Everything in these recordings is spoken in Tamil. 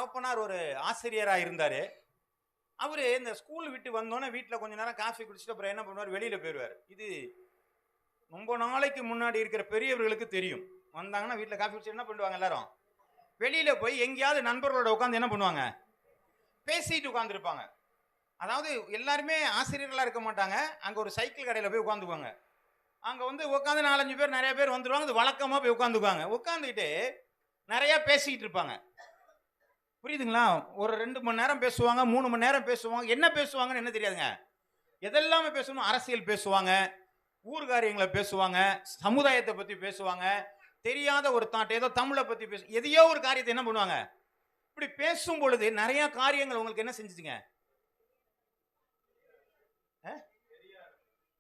தகப்பனார் ஒரு ஆசிரியராக இருந்தார். அவர் இந்த ஸ்கூல் விட்டு வந்தோன்னே வீட்டில் கொஞ்ச நேரம் காஃபி குடிச்சிட்டு அப்புறம் என்ன பண்ணுவார், வெளியில் போயிடுவார். இது ரொம்ப நாளைக்கு முன்னாடி இருக்கிற பெரியவர்களுக்கு தெரியும். வந்தாங்கன்னா வீட்டில் காஃபி குடிச்சு என்ன பண்ணுவாங்க, எல்லாரும் வெளியில் போய் எங்கேயாவது நண்பர்களோட உட்காந்து என்ன பண்ணுவாங்க, பேசிட்டு உட்காந்துருப்பாங்க. அதாவது எல்லாருமே ஆசிரியர்களாக இருக்க மாட்டாங்க. அங்கே ஒரு சைக்கிள் கடையில் போய் உட்காந்துக்குவாங்க. அங்கே வந்து உட்காந்து 4-5 பேர் நிறைய பேர் வந்துடுவாங்க. அது வழக்கமாக போய் உட்காந்துக்குவாங்க. உட்காந்துக்கிட்டு நிறையா பேசிக்கிட்டு இருப்பாங்க. புரியுதுங்களா? ஒரு 2 மணி நேரம் பேசுவாங்க, 3 மணி நேரம் பேசுவாங்க. என்ன பேசுவாங்கன்னு என்ன தெரியாதுங்க. எதெல்லாமே பேசணும், அரசியல் பேசுவாங்க, ஊர் காரியங்களை பேசுவாங்க, சமுதாயத்தை பற்றி பேசுவாங்க, தெரியாத ஒரு தாட் ஏதோ தமிழை பற்றி எதையோ ஒரு காரியத்தை என்ன பண்ணுவாங்க. இப்படி பேசும் பொழுது நிறைய காரியங்கள் உங்களுக்கு என்ன செஞ்சுச்சுங்க,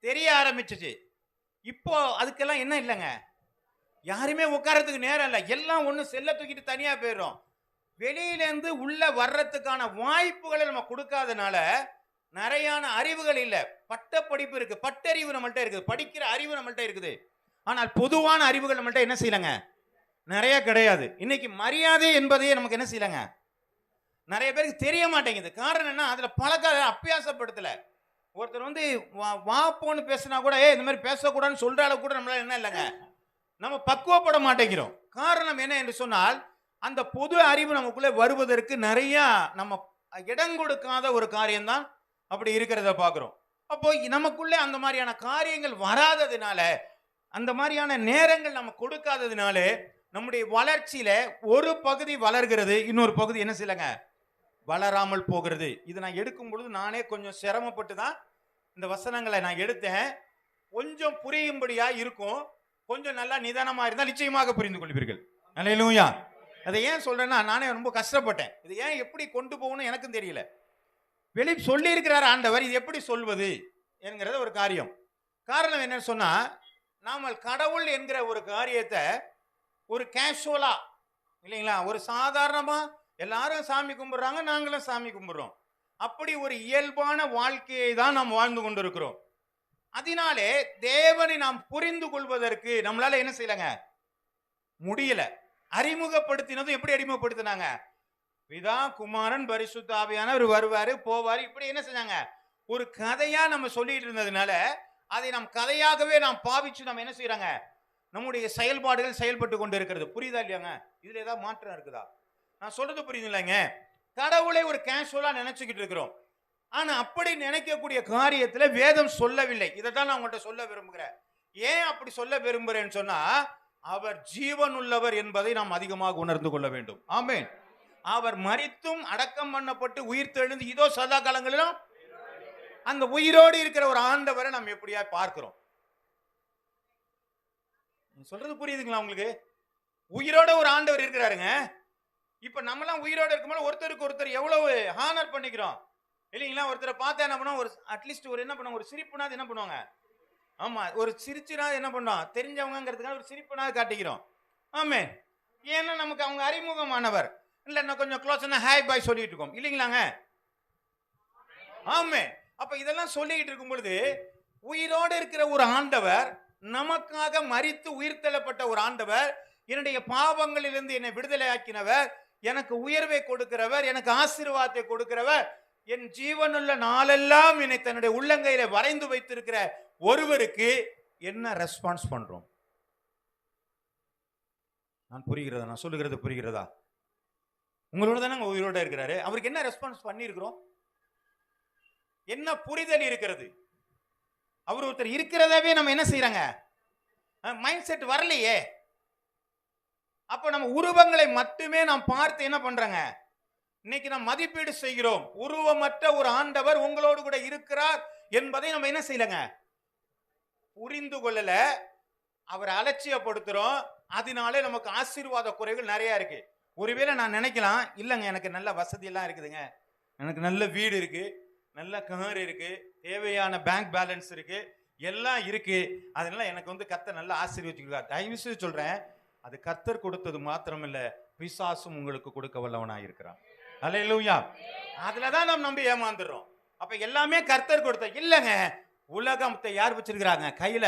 தெரிய ஆரம்பிச்சிச்சு. இப்போ அதுக்கெல்லாம் என்ன இல்லைங்க, யாருமே உட்காரத்துக்கு நேரம் இல்லை. எல்லாம் ஒன்று செல்ல தூக்கிட்டு தனியாக போயிடுறோம். வெளியிலேருந்து உள்ள வர்றதுக்கான வாய்ப்புகளை நம்ம கொடுக்காதனால நிறையான அறிவுகள் இல்லை. பட்ட படிப்பு இருக்கு, பட்டறிவு நம்மள்ட்ட இருக்குது, படிக்கிற அறிவு நம்மள்ட்ட இருக்குது. ஆனால் பொதுவான அறிவுகள் நம்மள்ட்ட என்ன செய்யலங்க, நிறைய கிடையாது. இன்னைக்கு மரியாதை என்பதையே நமக்கு என்ன செய்யலங்க, நிறைய பேருக்கு தெரிய மாட்டேங்குது. காரணம் என்ன, அதுல பழக்க அபியாசப்படுத்தல. ஒருத்தர் வந்து வா போன்னு பேசினா கூட இந்த மாதிரி பேசக்கூடாதுன்னு சொல்ற அளவுக்கு கூட நம்மளால என்ன இல்லைங்க, நம்ம பக்குவப்பட மாட்டேங்கிறோம். காரணம் என்ன என்று சொன்னால், அந்த பொது அறிவு நமக்குள்ளே வருவதற்கு நிறைய நம்ம இடம் கொடுக்காத ஒரு காரியம்தான் அப்படி இருக்கிறத பார்க்குறோம். அப்போ நமக்குள்ளே அந்த மாதிரியான காரியங்கள் வராததுனால, அந்த மாதிரியான நேரங்கள் நம்ம கொடுக்காததுனால நம்முடைய வளர்ச்சியில ஒரு பகுதி வளர்கிறது, இன்னொரு பகுதி என்ன செய்யலங்க, வளராமல் போகிறது. இது நான் எடுக்கும் பொழுது நானே கொஞ்சம் சிரமப்பட்டு தான் இந்த வசனங்களை நான் எடுத்தேன். கொஞ்சம் புரியும்படியா இருக்கும், கொஞ்சம் நல்லா நிதானமா இருந்தால் நிச்சயமாக புரிந்து கொள்வீர்கள். அல்லேலூயா. அதை ஏன் சொல்றேன்னா, நானே ரொம்ப கஷ்டப்பட்டேன். இது ஏன் எப்படி கொண்டு போகணும் எனக்கும் தெரியல. வெளி சொல்லி இருக்கிறார் ஆண்டவர், இது எப்படி சொல்வது என்கிறது ஒரு காரியம். காரணம் என்னன்னு சொன்னா, நாம கடவுள் என்கிற ஒரு காரியத்தை ஒரு கேஷுவலா இல்லைங்களா, ஒரு சாதாரணமா எல்லாரும் சாமி கும்பிடுறாங்க, நாங்களும் சாமி கும்பிடுறோம், அப்படி ஒரு இயல்பான வாழ்க்கையை தான் நாம் வாழ்ந்து கொண்டிருக்கிறோம். அதனாலே தேவனை நாம் புரிந்து கொள்வதற்கு நம்மளால என்ன செய்யலங்க, முடியல. அறிமுகப்படுத்தினதும் எப்படி அறிமுகப்படுத்தினாங்க, பிதா குமாரன் பரிசுத்த ஆவியானவர் வருவாரு போவாரு, இப்படி என்ன செஞ்சாங்க, ஒரு கதையா நம்ம சொல்லிட்டு இருந்ததுனால அதை நாம் கதையாகவே நாம் பாவிச்சு நம்ம என்ன செய்யறாங்க, நம்முடைய செயல்பாடுகள் செயல்பட்டு கொண்டு இருக்கிறது. புரியுதா இல்லையாங்க? இதுல ஏதாவது மாற்றம் இருக்குதா? நான் சொல்றது புரியுது இல்லைங்க? கடவுளை ஒரு கேஷுவலா நினைச்சுக்கிட்டு இருக்கிறோம். ஆனா அப்படி நினைக்கக்கூடிய காரியத்துல வேதம் சொல்லவில்லை. இதைத்தான் நான் உங்கள்கிட்ட சொல்ல விரும்புகிறேன். ஏன் அப்படி சொல்ல விரும்புகிறேன்னு சொன்னா, அவர் ஜீவன் உள்ளவர் என்பதை நாம் அதிகமாக உணர்ந்து கொள்ள வேண்டும். ஆமென். அவர் மரித்தும் அடக்கம் பண்ணப்பட்டு உயிர் தெழுந்து இதோ சதா காலங்களிலும் அந்த உயிரோடு இருக்கிற ஒரு ஆண்டவரை நம்ம எப்படியா பார்க்கிறோம். சொல்றது புரியுதுங்களா உங்களுக்கு? உயிரோட ஒரு ஆண்டவர் இருக்கிறாருங்க. இப்ப நம்மலாம் உயிரோட இருக்கும்போது ஒருத்தருக்கு ஒருத்தர் எவ்வளவு ஹானர் பண்ணிக்கிறோம் இல்லைங்களா? ஒருத்தரை பார்த்தா என்ன பண்ணுவோம், ஒரு அட்லீஸ்ட் ஒரு என்ன பண்ணுவோம், ஒரு சிரிப்புனாது என்ன பண்ணுவாங்க, ஆமா ஒரு சிரிச்சுனாது என்ன பண்ணோம், தெரிஞ்சவங்கிறதுக்காக ஒரு சிரிப்புனாது காட்டிக்கிறோம். ஆமே, ஏன்னா நமக்கு அவங்க அறிமுகமானவர் இல்ல, கொஞ்சம் க்ளோஸ்னா ஹாய் பாய் சொல்லிட்டு இருக்கோம் இல்லைங்களாங்க? ஆமே. அப்ப இதெல்லாம் சொல்லிட்டு இருக்கும் பொழுது உயிரோடு இருக்கிற ஒரு ஆண்டவர், நமக்காக மரித்து உயிர் தள்ளப்பட்ட ஒரு ஆண்டவர், என்னுடைய பாவங்களிலிருந்து என்னை விடுதலை ஆக்கினவர், எனக்கு உயர்வை கொடுக்கிறவர், எனக்கு ஆசீர்வாதத்தை கொடுக்கிறவர், என் ஜீவனுள்ள நாளெல்லாம் என்னை தன்னுடைய உள்ளங்கையில வரைந்து வைத்திருக்கிற ஒருவருக்கு என்ன ரெஸ்பான்ஸ் பண்றோம்? நான் புரிகிறதா? நான் சொல்லுகிறது புரிகிறதா? உங்களோட தானே உயிரோட இருக்கிறாரு, அவருக்கு என்ன ரெஸ்பான்ஸ் பண்ணி இருக்கிறோம்? என்ன புரிதல் இருக்கிறது? அவர் ஒருத்தர் இருக்கிறதவே நம்ம என்ன செய்யறாங்க, மைண்ட் செட் வரலையே. அப்ப நம்ம உருவங்களை மட்டுமே நாம் பார்த்து என்ன பண்றாங்க, இன்னைக்கு நாம் மதிப்பீடு செய்கிறோம். உருவமற்ற ஒரு ஆண்டவர் உங்களோடு கூட இருக்கிறார் என்பதை நம்ம என்ன செய்யலங்க, புரிந்து கொள்ளல, அவரை அலட்சியப்படுத்துறோம். அதனாலே நமக்கு ஆசீர்வாத குறைகள் நிறைய இருக்கு. ஒருவேளை நான் நினைக்கலாம், இல்லைங்க எனக்கு நல்ல வசதி எல்லாம் இருக்குதுங்க, எனக்கு நல்ல வீடு இருக்கு, நல்ல கார் இருக்கு, தேவையான பேங்க் பேலன்ஸ் இருக்கு, எல்லாம் இருக்கு, அதனால எனக்கு வந்து கர்த்தர் நல்ல ஆசீர்வதிக்கிறார். தயவு செய்து சொல்றேன், அது கர்த்தர் கொடுத்தது மாத்திரமில்ல, பிசாசும் உங்களுக்கு கொடுக்க வல்லவனாய் இருக்கிறான். அல்லேலூயா. அதுலதான் நாம் நம்பி ஏமாந்துடுறோம். அப்ப எல்லாமே கர்த்தர் கொடுத்த இல்லைங்க, உலகத்தை யார் வச்சிருக்கிறாங்க கையில,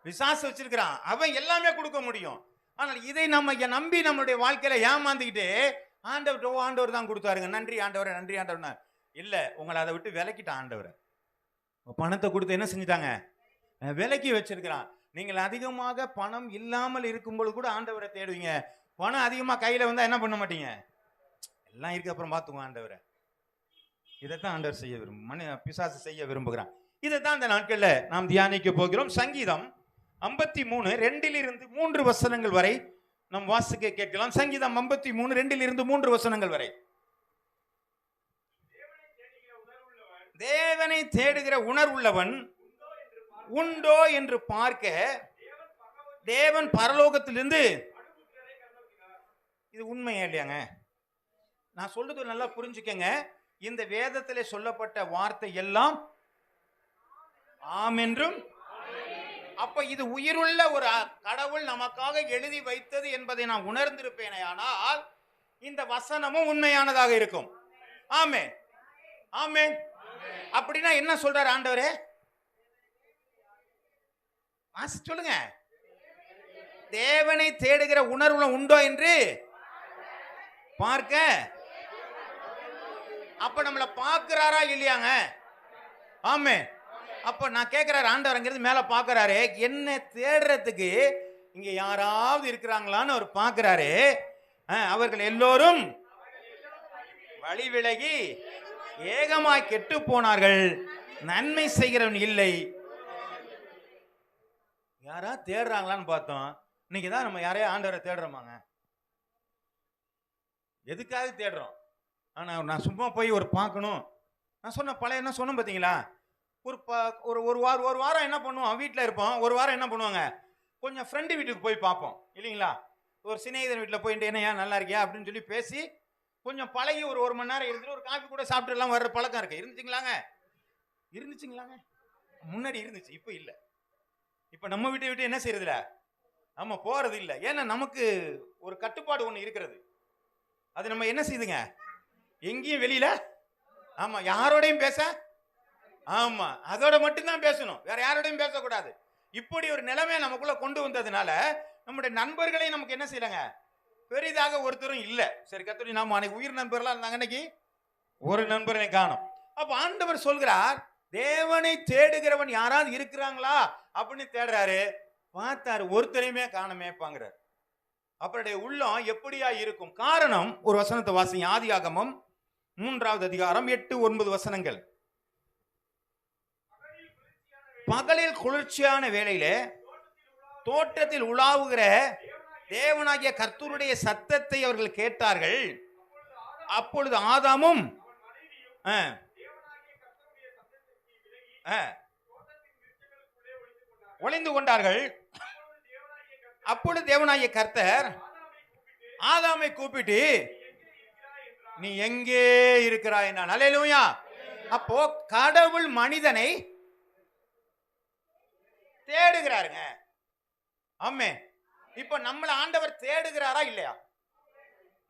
பிசாசு வச்சிருக்கிறான், அவன் எல்லாமே கொடுக்க முடியும். ஆனால் இதை நம்ம நம்பி நம்மளுடைய வாழ்க்கையில ஏமாந்துக்கிட்டு ஆண்டவர் தான் கொடுத்தாருங்க, நன்றி ஆண்டவர், நன்றி ஆண்டவர். இல்ல, உங்களை அதை விட்டு விலக்கிட்ட ஆண்டவர். பணத்தை கொடுத்து என்ன செஞ்சுட்டாங்க? விலக்கி வச்சிருக்கிறான். நீங்கள் அதிகமாக பணம் இல்லாமல் இருக்கும்போது கூட ஆண்டவரை தேடுவீங்க. பணம் அதிகமா கையில வந்தா என்ன பண்ண மாட்டீங்க? எல்லாம் இருக்கு, அப்புறம் பார்த்துக்குவோம் ஆண்டவரை. இதைத்தான் ஆண்டவர் செய்ய பிசாசு செய்ய விரும்புகிறான். இதைத்தான் அந்த நாட்கள்ல நாம் தியானிக்க போகிறோம். சங்கீதம் 53 2 3 வசனங்கள் வரை நம் வாசிக்க கேட்கலாம். சங்கீதம் 53 2 3 வசனங்கள் வரை. தேவனை தேடுகிற உணர்வுள்ளவன் உண்டோ என்று பார்க்க தேவன் பரலோகத்திலிருந்து, இது உண்மையா இல்லையாங்க? நான் சொல்றது நல்லா புரிஞ்சுக்கங்க. இந்த வேதத்திலே சொல்லப்பட்ட வார்த்தை எல்லாம் ஆம் என்றும், அப்ப இது உயிருள்ள ஒரு கடவுள் நமக்காக எழுதி வைத்தது என்பதை நான் உணர்ந்திருப்பேனே, ஆனால் இந்த வசனமும் உண்மையானதாக இருக்கும். ஆமே ஆமே. அப்படின்னா என்ன சொல்றார் ஆண்டவரே? சொல்லுங்க. தேவனை தேடுகிற உணர்வு உண்டோ என்று பார்க்க. அப்ப நம்மள பார்க்கிறாரா இல்லையாங்க? ஆமே. அப்ப நான் கேட்கிறாரு ஆண்டவர்ங்கிறது மேல பார்க்கிறாரு, என்ன தேடுறதுக்கு இங்க யாராவது இருக்கிறாங்களான்னு அவர் பார்க்கிறாரு. அவர்கள் எல்லோரும் வழி விலகி ஏகமாய் கெட்டு போனார்கள், நன்மை செய்கிறவன் இல்லை. யாரா தேடுறாங்களான்னு பார்த்தோம். இன்னைக்கு தான் நம்ம யாரையா ஆண்டவரை தேடுறோமாங்க? எதுக்காக தேடுறோம்? ஆனா நான் சும்மா போய் ஒரு பார்க்கணும். நான் சொன்ன பழைய என்ன சொன்னோம் பார்த்தீங்களா? ஒரு வாரம் என்ன பண்ணுவோம்? வீட்டில் இருப்போம். ஒரு வாரம் என்ன பண்ணுவாங்க? கொஞ்சம் ஃப்ரெண்டு வீட்டுக்கு போய் பார்ப்போம் இல்லைங்களா? ஒரு சிநேகிதன் வீட்டில் போயிட்டு என்னையா நல்லா இருக்கியா அப்படின்னு சொல்லி பேசி கொஞ்சம் பழகி ஒரு மணி நேரம் இருந்துட்டு ஒரு காஃபி கூட சாப்பிட்டு எல்லாம் வர்ற பழக்கம் இருக்கு. இருந்துச்சுங்களாங்க? முன்னாடி இருந்துச்சு, இப்போ இல்லை. இப்போ நம்ம வீட்டை விட்டு என்ன செய்யறதுல நம்ம போறது இல்லை. ஏன்னா நமக்கு ஒரு கட்டுப்பாடு ஒன்று இருக்கிறது. அது நம்ம என்ன செய்யுதுங்க? எங்கேயும் வெளியில, ஆமா, யாரோடையும் பேச, ஆமா, அதோட மட்டும்தான் பேசணும், வேற யாரோடையும் பேசக்கூடாது. இப்படி ஒரு நிலைமையை நமக்குள்ள கொண்டு வந்ததுனால நம்முடைய நண்பர்களையும் நமக்கு என்ன செய்யலங்க, பெரிதாக ஒருத்தரும் இல்லை. சரி, கத்தோடி நாம அன்னைக்கு உயிர் நண்பர்களா இருந்தாங்க, இன்னைக்கு ஒரு நண்பரை காணும். அப்ப ஆண்டவர் சொல்கிறார், தேவனை தேடுகிறவன் யாராவது இருக்கிறாங்களா அப்படின்னு தேடுறாரு. பார்த்தாரு, ஒருத்தரையுமே காணமே பாங்கிறார். அவருடைய உள்ளம் எப்படியா இருக்கும்? காரணம், ஒரு வசனத்தை வாசிங்க. ஆதியாகமம் 3வது அதிகாரம் 8 9 வசனங்கள். பகலில் குளிர்ச்சியான வேளையில தோட்டத்தில் உலாவுகிற தேவனாகிய கர்த்தருடைய சத்தத்தை அவர்கள் கேட்டார்கள். அப்பொழுது ஆதாமும் ஒளிந்து கொண்டார்கள். அப்பொழுது தேவனாகிய கர்த்தர் ஆதாமை கூப்பிட்டு, நீ எங்கே இருக்கிறாய்? நான் அல்லேலூயா. அப்போ கடவுள் மனிதனை தேடுகிறாருங்க. ஆமே. இப்ப நம்மள ஆண்டவர் தேடுகிறாரா இல்லையா?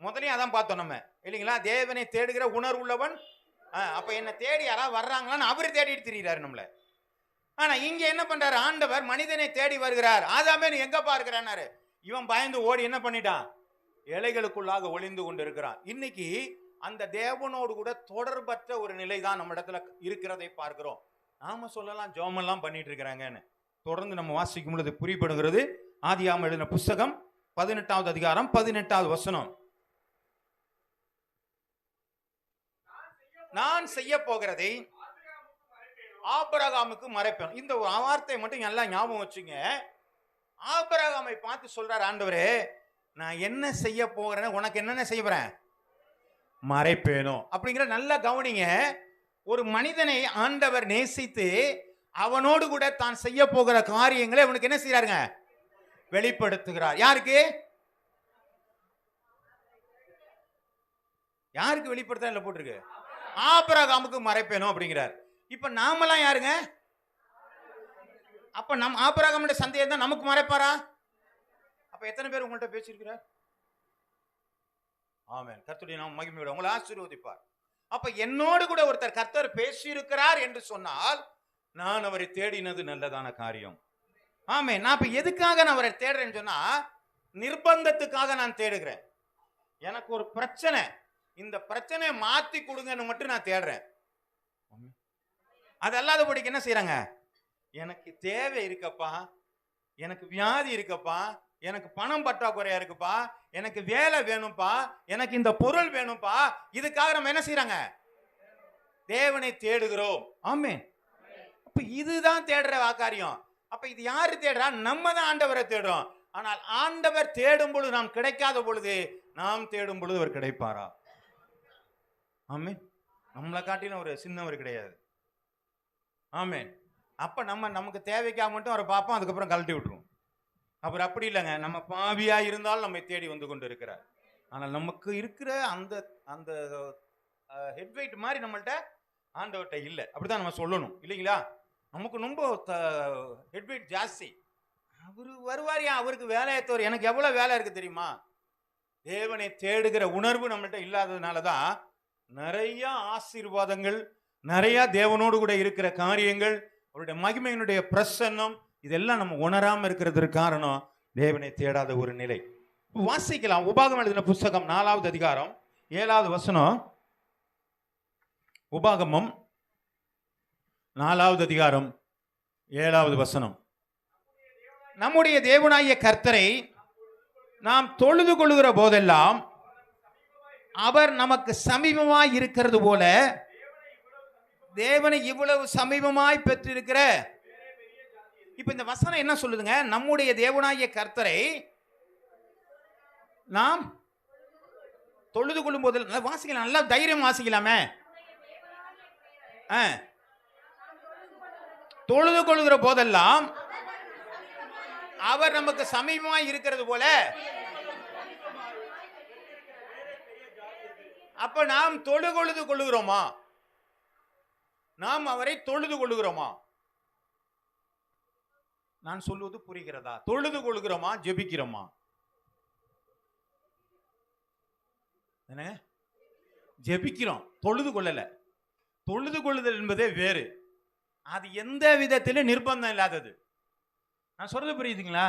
முதலையும் அதான் பார்த்தோம் நம்ம இல்லைங்களா? தேவனை தேடுகிற உணர்வு உள்ளவன். அப்ப என்ன தேடி யாராவது வர்றாங்களான்னு அவரு தேடிட்டு திரிகிறாரு நம்மள. ஆனா இங்க என்ன பண்றாரு? ஆண்டவர் மனிதனை தேடி வருகிறார். ஆதாமே நீ எங்க பார்க்கிறாரு? இவன் பயந்து ஓடி என்ன பண்ணிட்டான்? இலைகளுக்குள்ளாக ஒளிந்து கொண்டு இருக்கிறான். இன்னைக்கு அந்த தேவனோடு கூட தொடர்பற்ற ஒரு நிலை தான் நம்ம இடத்துல இருக்கிறதை பார்க்கிறோம். நாம சொல்லலாம் ஜோமெல்லாம் பண்ணிட்டு இருக்கிறாங்கன்னு. தொடர்ந்து நம்ம வாசிக்கும் பொழுது புரியப்படுகிறது. ஆதியாகமம் எழுதின புஸ்தகம் 18வது அதிகாரம் 18வது வசனம். நான் செய்ய போகிறதை ஆபிரகாமுக்கு மறைப்பேன். இந்த ஒரு வார்த்தை மட்டும் எல்லாம் ஞாபகம் வச்சுங்க. ஆபிரகாமை பார்த்து சொல்றார் ஆண்டவரே, நான் என்ன செய்ய போகிறேன்னு உனக்கு என்னென்ன செய்ய போறேன்? மறைப்பேனோ அப்படிங்கிற நல்ல கவனிங்க. ஒரு மனிதனை ஆண்டவர் நேசித்து அவனோடு கூட தான் செய்ய போகிற காரியங்களை அவனுக்கு என்ன செய்யறாருங்க? வெளிப்படுத்துகிறார். யாருக்கு? யாருக்கு வெளிப்படுத்த போட்டிருக்கு? ஆபிரகாமுக்கு மறைப்பேனோ அப்படிங்கிறார். இப்ப நாமெல்லாம் யாருங்க? அப்ப நம் ஆபிரகாமுடைய சந்தேகம் தான் நமக்கு மறைப்பாரா? அப்ப எத்தனை பேர் உங்கள்கிட்ட பேசியிருக்கிறார்? ஆமென். கர்த்தருடைய நாமம் மகிமையோட உங்களை ஆசீர்வதிப்பார். அப்ப என்னோடு கூட ஒருத்தர் கர்த்தர் பேசியிருக்கிறார் என்று சொன்னால் நான் அவரை தேடினது நல்லதான காரியம். ஆமென். நான் இப்ப எதுக்காக நான் அவரை தேடுறேன்னு சொன்னா, நிர்பந்தத்துக்காக நான் தேடுகிறேன். எனக்கு ஒரு பிரச்சனை, இந்த பிரச்சனையை மாத்தி கொடுங்கன்னு மட்டும் நான் தேடுறேன். அது அல்லாதபடிக்கு என்ன செய்யறாங்க, எனக்கு தேவை இருக்கப்பா, எனக்கு வியாதி இருக்கப்பா, எனக்கு பணம் பற்றாக்குறையா இருக்குப்பா, எனக்கு வேலை வேணும்பா, எனக்கு இந்த பொருள் வேணும்பா, இதுக்காக நம்ம என்ன செய்யறாங்க, தேவனை தேடுகிறோம். ஆமென். அப்ப இதுதான் தேடுற காரியம். அப்ப இது யாரு தேடுறா, நம்ம தான் ஆண்டவரை தேடுறோம். ஆனால் ஆண்டவர் தேடும் பொழுது நாம் கிடைக்காத பொழுது நாம் தேடும் பொழுது அவர் கிடைப்பாரா? ஆமென். நம்மளை காட்டின ஒரு சின்னவர் கிடையாது. ஆமென். அப்ப நமக்கு தேவைக்காக மட்டும் அவரை பார்ப்போம், அதுக்கப்புறம் கழட்டி விட்டுருவோம். அப்புறம் அப்படி இல்லைங்க, நம்ம பாவியா இருந்தாலும் நம்மை தேடி வந்து கொண்டு இருக்கிறார். ஆனால் நமக்கு இருக்கிற அந்த அந்த ஹெட்வெயிட் மாதிரி நம்மள்ட்ட ஆண்டவர்கிட்ட இல்லை. அப்படிதான் நம்ம சொல்லணும் இல்லைங்களா? நமக்கு ரொம்ப ஹெட்வெயிட் ஜாஸ்தி. அவரு வருவாரியா, அவருக்கு வேலையத்தவர், எனக்கு எவ்வளவு வேலை இருக்கு தெரியுமா? தேவனை தேடுகிற உணர்வு நம்மள்ட்ட இல்லாததுனால தான் நிறைய ஆசீர்வாதங்கள், நிறைய தேவனோடு கூட இருக்கிற காரியங்கள், அவருடைய மகிமையினுடைய பிரசன்னம், இதெல்லாம் நம்ம உணராம இருக்கிறதுக்கு காரணம் தேவனை தேடாத ஒரு நிலை. வாசிக்கலாம். உபாகமம் எழுதின புஸ்தகம் 4வது அதிகாரம் 7வது வசனம். உபாகமம் 4வது அதிகாரம் 7வது வசனம். நம்முடைய தேவனாகிய கர்த்தரை நாம் தொழுது கொள்ளுகிற போதெல்லாம் அவர் நமக்கு சமீபமாய் இருக்கிறது போல, தேவனை இவ்வளவு சமீபமாய் பெற்றிருக்கிற. இப்ப இந்த வசனம் என்ன சொல்லுதுங்க? நம்முடைய தேவனாகிய கர்த்தரை நாம் தொழுது கொள்ளும் போது, வாசிக்கலாம், நல்லா தைரியம் வாசிக்கலாமே. தொழுது கொள்ளுகிற போதெல்லாம் அவர் நமக்கு சமீபமாய் இருக்கிறது போல. அப்ப நாம் தொழுது கொள்ளுகிறோமா? நாம் அவரை தொழுது கொள்ளுகிறோமா? நான் சொல்வது புரிகிறதா? தொழுது கொள்ளுகிறோமா, ஜெபிக்கிறோமா? என்ன, ஜெபிக்கிறோம், தொழுது கொள்ளல. தொழுது கொள்ளுதல் என்பதே வேறு. அது எந்த விதத்திலும் நிர்பந்தம் இல்லாதது. நான் சொல்றது புரியுதுங்களா?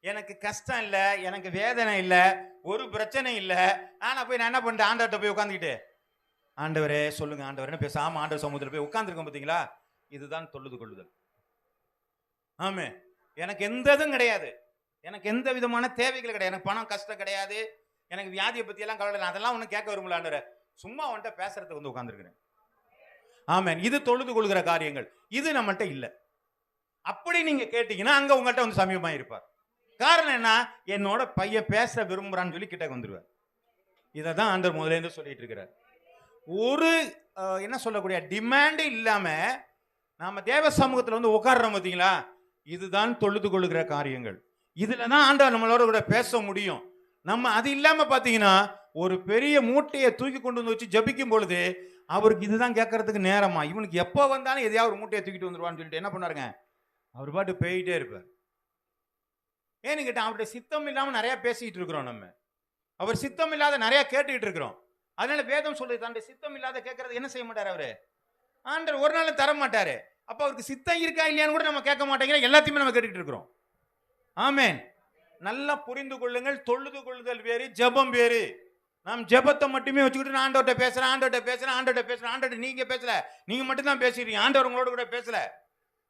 எனக்கு கஷ்டம் இல்லை, எனக்கு வேதனை இல்லை, ஒரு பிரச்சனை இல்லை, ஆனா போய் நான் என்ன பண்ணிட்டேன், ஆண்டவர்கிட்ட போய் உட்காந்துக்கிட்டு, ஆண்டவரே சொல்லுங்க ஆண்டவரே பேசாம ஆண்டவர் சமூகத்தில் போய் உட்காந்துருக்கோம் பார்த்தீங்களா? இதுதான் தொழுது கொள்ளுதல். ஆமே. எனக்கு எந்த இதுவும் கிடையாது, எனக்கு எந்த விதமான தேவைகள் கிடையாது, எனக்கு பணம் கஷ்டம் கிடையாது, எனக்கு வியாதியை பத்தி எல்லாம் கவலை, அதெல்லாம் ஒன்றும் கேட்க வரும்ல ஆண்டவரே, சும்மா வந்துட்ட பேசுறதுக்கு வந்து உட்காந்துருக்கிறேன். ஆமேன். இது தொழுது கொள்கிற காரியங்கள். இது நம்மகிட்ட இல்லை. அப்படி நீங்க கேட்டீங்கன்னா அங்க உங்கள்கிட்ட வந்து சமீபமா இருப்பார். காரணம் என்ன? என்னோட பையன் பேச விரும்புறான்னு சொல்லி கிட்ட வந்துருவார். இதை தான் ஆண்டவர் முதல்ல இருந்து சொல்லிட்டு இருக்கிறார். ஒரு என்ன சொல்லக்கூடிய டிமாண்ட் இல்லாம நாம தேவ சமூகத்தில் வந்து உட்கார்றோம் பார்த்தீங்களா? இதுதான் தொழுது கொள்ளுகிற காரியங்கள். இதுல தான் ஆண்டவர் நம்மளோட கூட பேச முடியும். நம்ம அது இல்லாம பாத்தீங்கன்னா ஒரு பெரிய மூட்டையை தூக்கி கொண்டு வந்து வச்சு ஜபிக்கும் பொழுது அவருக்கு இதுதான் கேட்கறதுக்கு நேரமா, இவனுக்கு எப்போ வந்தாலும் எதையாவது ஒரு மூட்டையை தூக்கிட்டு வந்துருவான்னு சொல்லிட்டு என்ன பண்ணாருங்க, அவர் பாட்டு போயிட்டே இருப்பார். ஏன்னு கேட்டா அவருடைய சித்தம் இல்லாம நிறைய பேசிட்டு இருக்கிறோம். நம்ம அவர் சித்தம் இல்லாத நிறைய கேட்டுக்கிட்டு இருக்கிறோம். அதனால வேதம் சொல்லுது, தன்னுடைய சித்தம் இல்லாத கேட்கறது என்ன செய்ய மாட்டாரு அவரு, ஆண்டவர் ஒரு நாள் தர மாட்டாரு. அப்ப அவருக்கு சித்தம் இருக்கா இல்லையான்னு கூட நம்ம கேட்க மாட்டேங்கிறோம், எல்லாத்தையுமே நம்ம கேட்டுக்கிட்டு இருக்கிறோம். ஆமேன். நல்லா புரிந்து கொள்ளுங்கள். தொழுது கொள்ளுதல் வேறு, ஜெபம் வேறு. நாம் ஜெபத்தை மட்டுமே வச்சுக்கிட்டு நான் ஆண்டவர்கிட்ட பேசுறேன், ஆண்டவர்கிட்ட பேசுறேன், ஆண்டவர்கிட்ட பேசுறேன், ஆண்டவர்கிட்ட நீங்க பேசல, நீங்க மட்டும் தான் பேசுறீங்க, ஆண்டவர் உங்களோட கூட பேசல.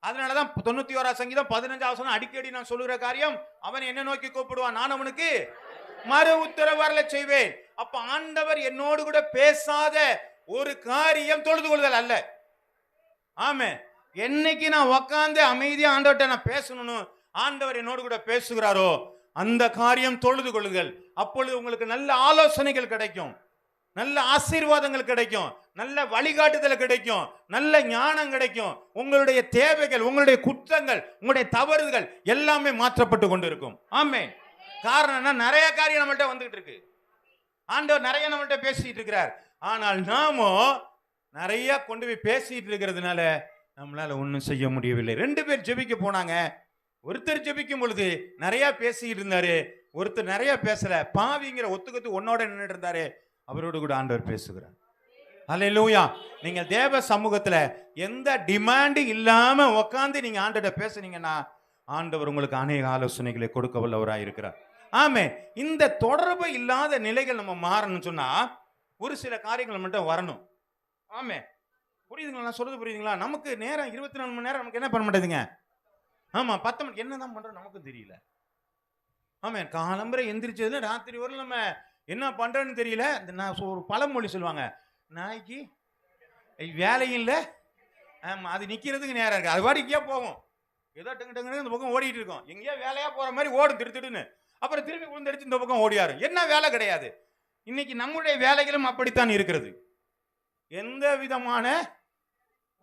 அதனாலதான் 91 சங்கீதம் 15 அடிக்கடி நான் சொல்லுகிற காரியம், அவன் என்ன நோக்கி கூப்பிடுவான், நான் அவனுக்கு மறு உத்தரவு வரல செய்வேன். அப்ப ஆண்டவர் என்னோடு கூட பேசாத ஒரு காரியம் தொழுது கொள்ளுதல் அல்ல. ஆமே. என்னைக்கு நான் உக்காந்து அமைதியா ஆண்டவர்கிட்ட நான் பேசணும், ஆண்டவர் என்னோடு கூட பேசுகிறாரோ அந்த காரியம் தொழுது கொள்ளுதல். அப்பொழுது உங்களுக்கு நல்ல ஆலோசனைகள் கிடைக்கும், நல்ல ஆசீர்வாதங்கள் கிடைக்கும், நல்ல வழிகாட்டுதல் கிடைக்கும், நல்ல ஞானம் கிடைக்கும். உங்களுடைய தேவைகள், உங்களுடைய குற்றங்கள், உங்களுடைய தவறுகள் எல்லாமே மாற்றப்பட்டு கொண்டிருக்கும். ஆமென். காரணம் என்ன? நிறைய காரியம் நம்மள்ட்ட வந்துட்டு இருக்கு. ஆண்டவர் நிறைய நம்மள்ட்ட பேசிட்டு இருக்கிறார். ஆனால் நாமோ நிறைய கொண்டு போய் பேசிட்டு இருக்கிறதுனால நம்மளால ஒன்றும் செய்ய முடியவில்லை. 2 பேர் ஜெபிக்க போனாங்க. ஒருத்தர் ஜெபிக்கும் பொழுது நிறைய பேசிட்டு இருந்தாரு, ஒருத்தர் நிறைய பேசல, பாவிங்கிற ஒத்துக்கத்து ஒன்னோட நின்றுட்டு இருந்தாரு. அவரோடு கூட ஆண்டவர் பேசுகிறார். அல்லேலூயா. நீங்க தேவ சமூகத்துல எந்த டிமாண்ட் இல்லாம உட்காந்து நீங்க ஆண்டவர்கிட்ட பேசுனீங்கன்னா ஆண்டவர் உங்களுக்கு அநேக ஆலோசனைகளை கொடுக்க வல்லவராக இருக்கிறார். ஆமே. இந்த தொடர்பு இல்லாத நிலைகள் நம்ம மாறணும்னு சொன்னா ஒரு சில காரியங்கள் மட்டும் வரணும். ஆமே. புரியுதுங்களா? நான் சொல்றது புரியுதுங்களா? நமக்கு நேரம் 24 மணி நேரம் நமக்கு என்ன பண்ண மாட்டேதுங்க. ஆமா 10 மணி என்னதான் பண்றோம் நமக்கும் தெரியல. ஆமே. காலம்பரை எந்திரிச்சதுல ராத்திரி வரை நம்ம என்ன பண்றோம்னு தெரியல. நான் ஒரு பழமொழி சொல்லுவாங்க. நாய்க்கு வேலையும் இல்ல. ஆமா. அது நிக்கிறதுக்கு நேரம் இருக்கு. அது பாட்டுக்கே போகும். ஏதோ டங்கு டங்குன்னு இந்த பக்கம் ஓடிட்டு இருக்கோம். எங்கேயோ வேலையா போற மாதிரி ஓடும் திடுன்னு. அப்புறம் திரும்பி விழுந்தடிச்சு இந்த பக்கம் ஓடியாரும். என்ன வேலை கிடையாது. இன்னைக்கு நம்முடைய வேலைகளும் அப்படித்தான் இருக்கிறது. எந்த விதமான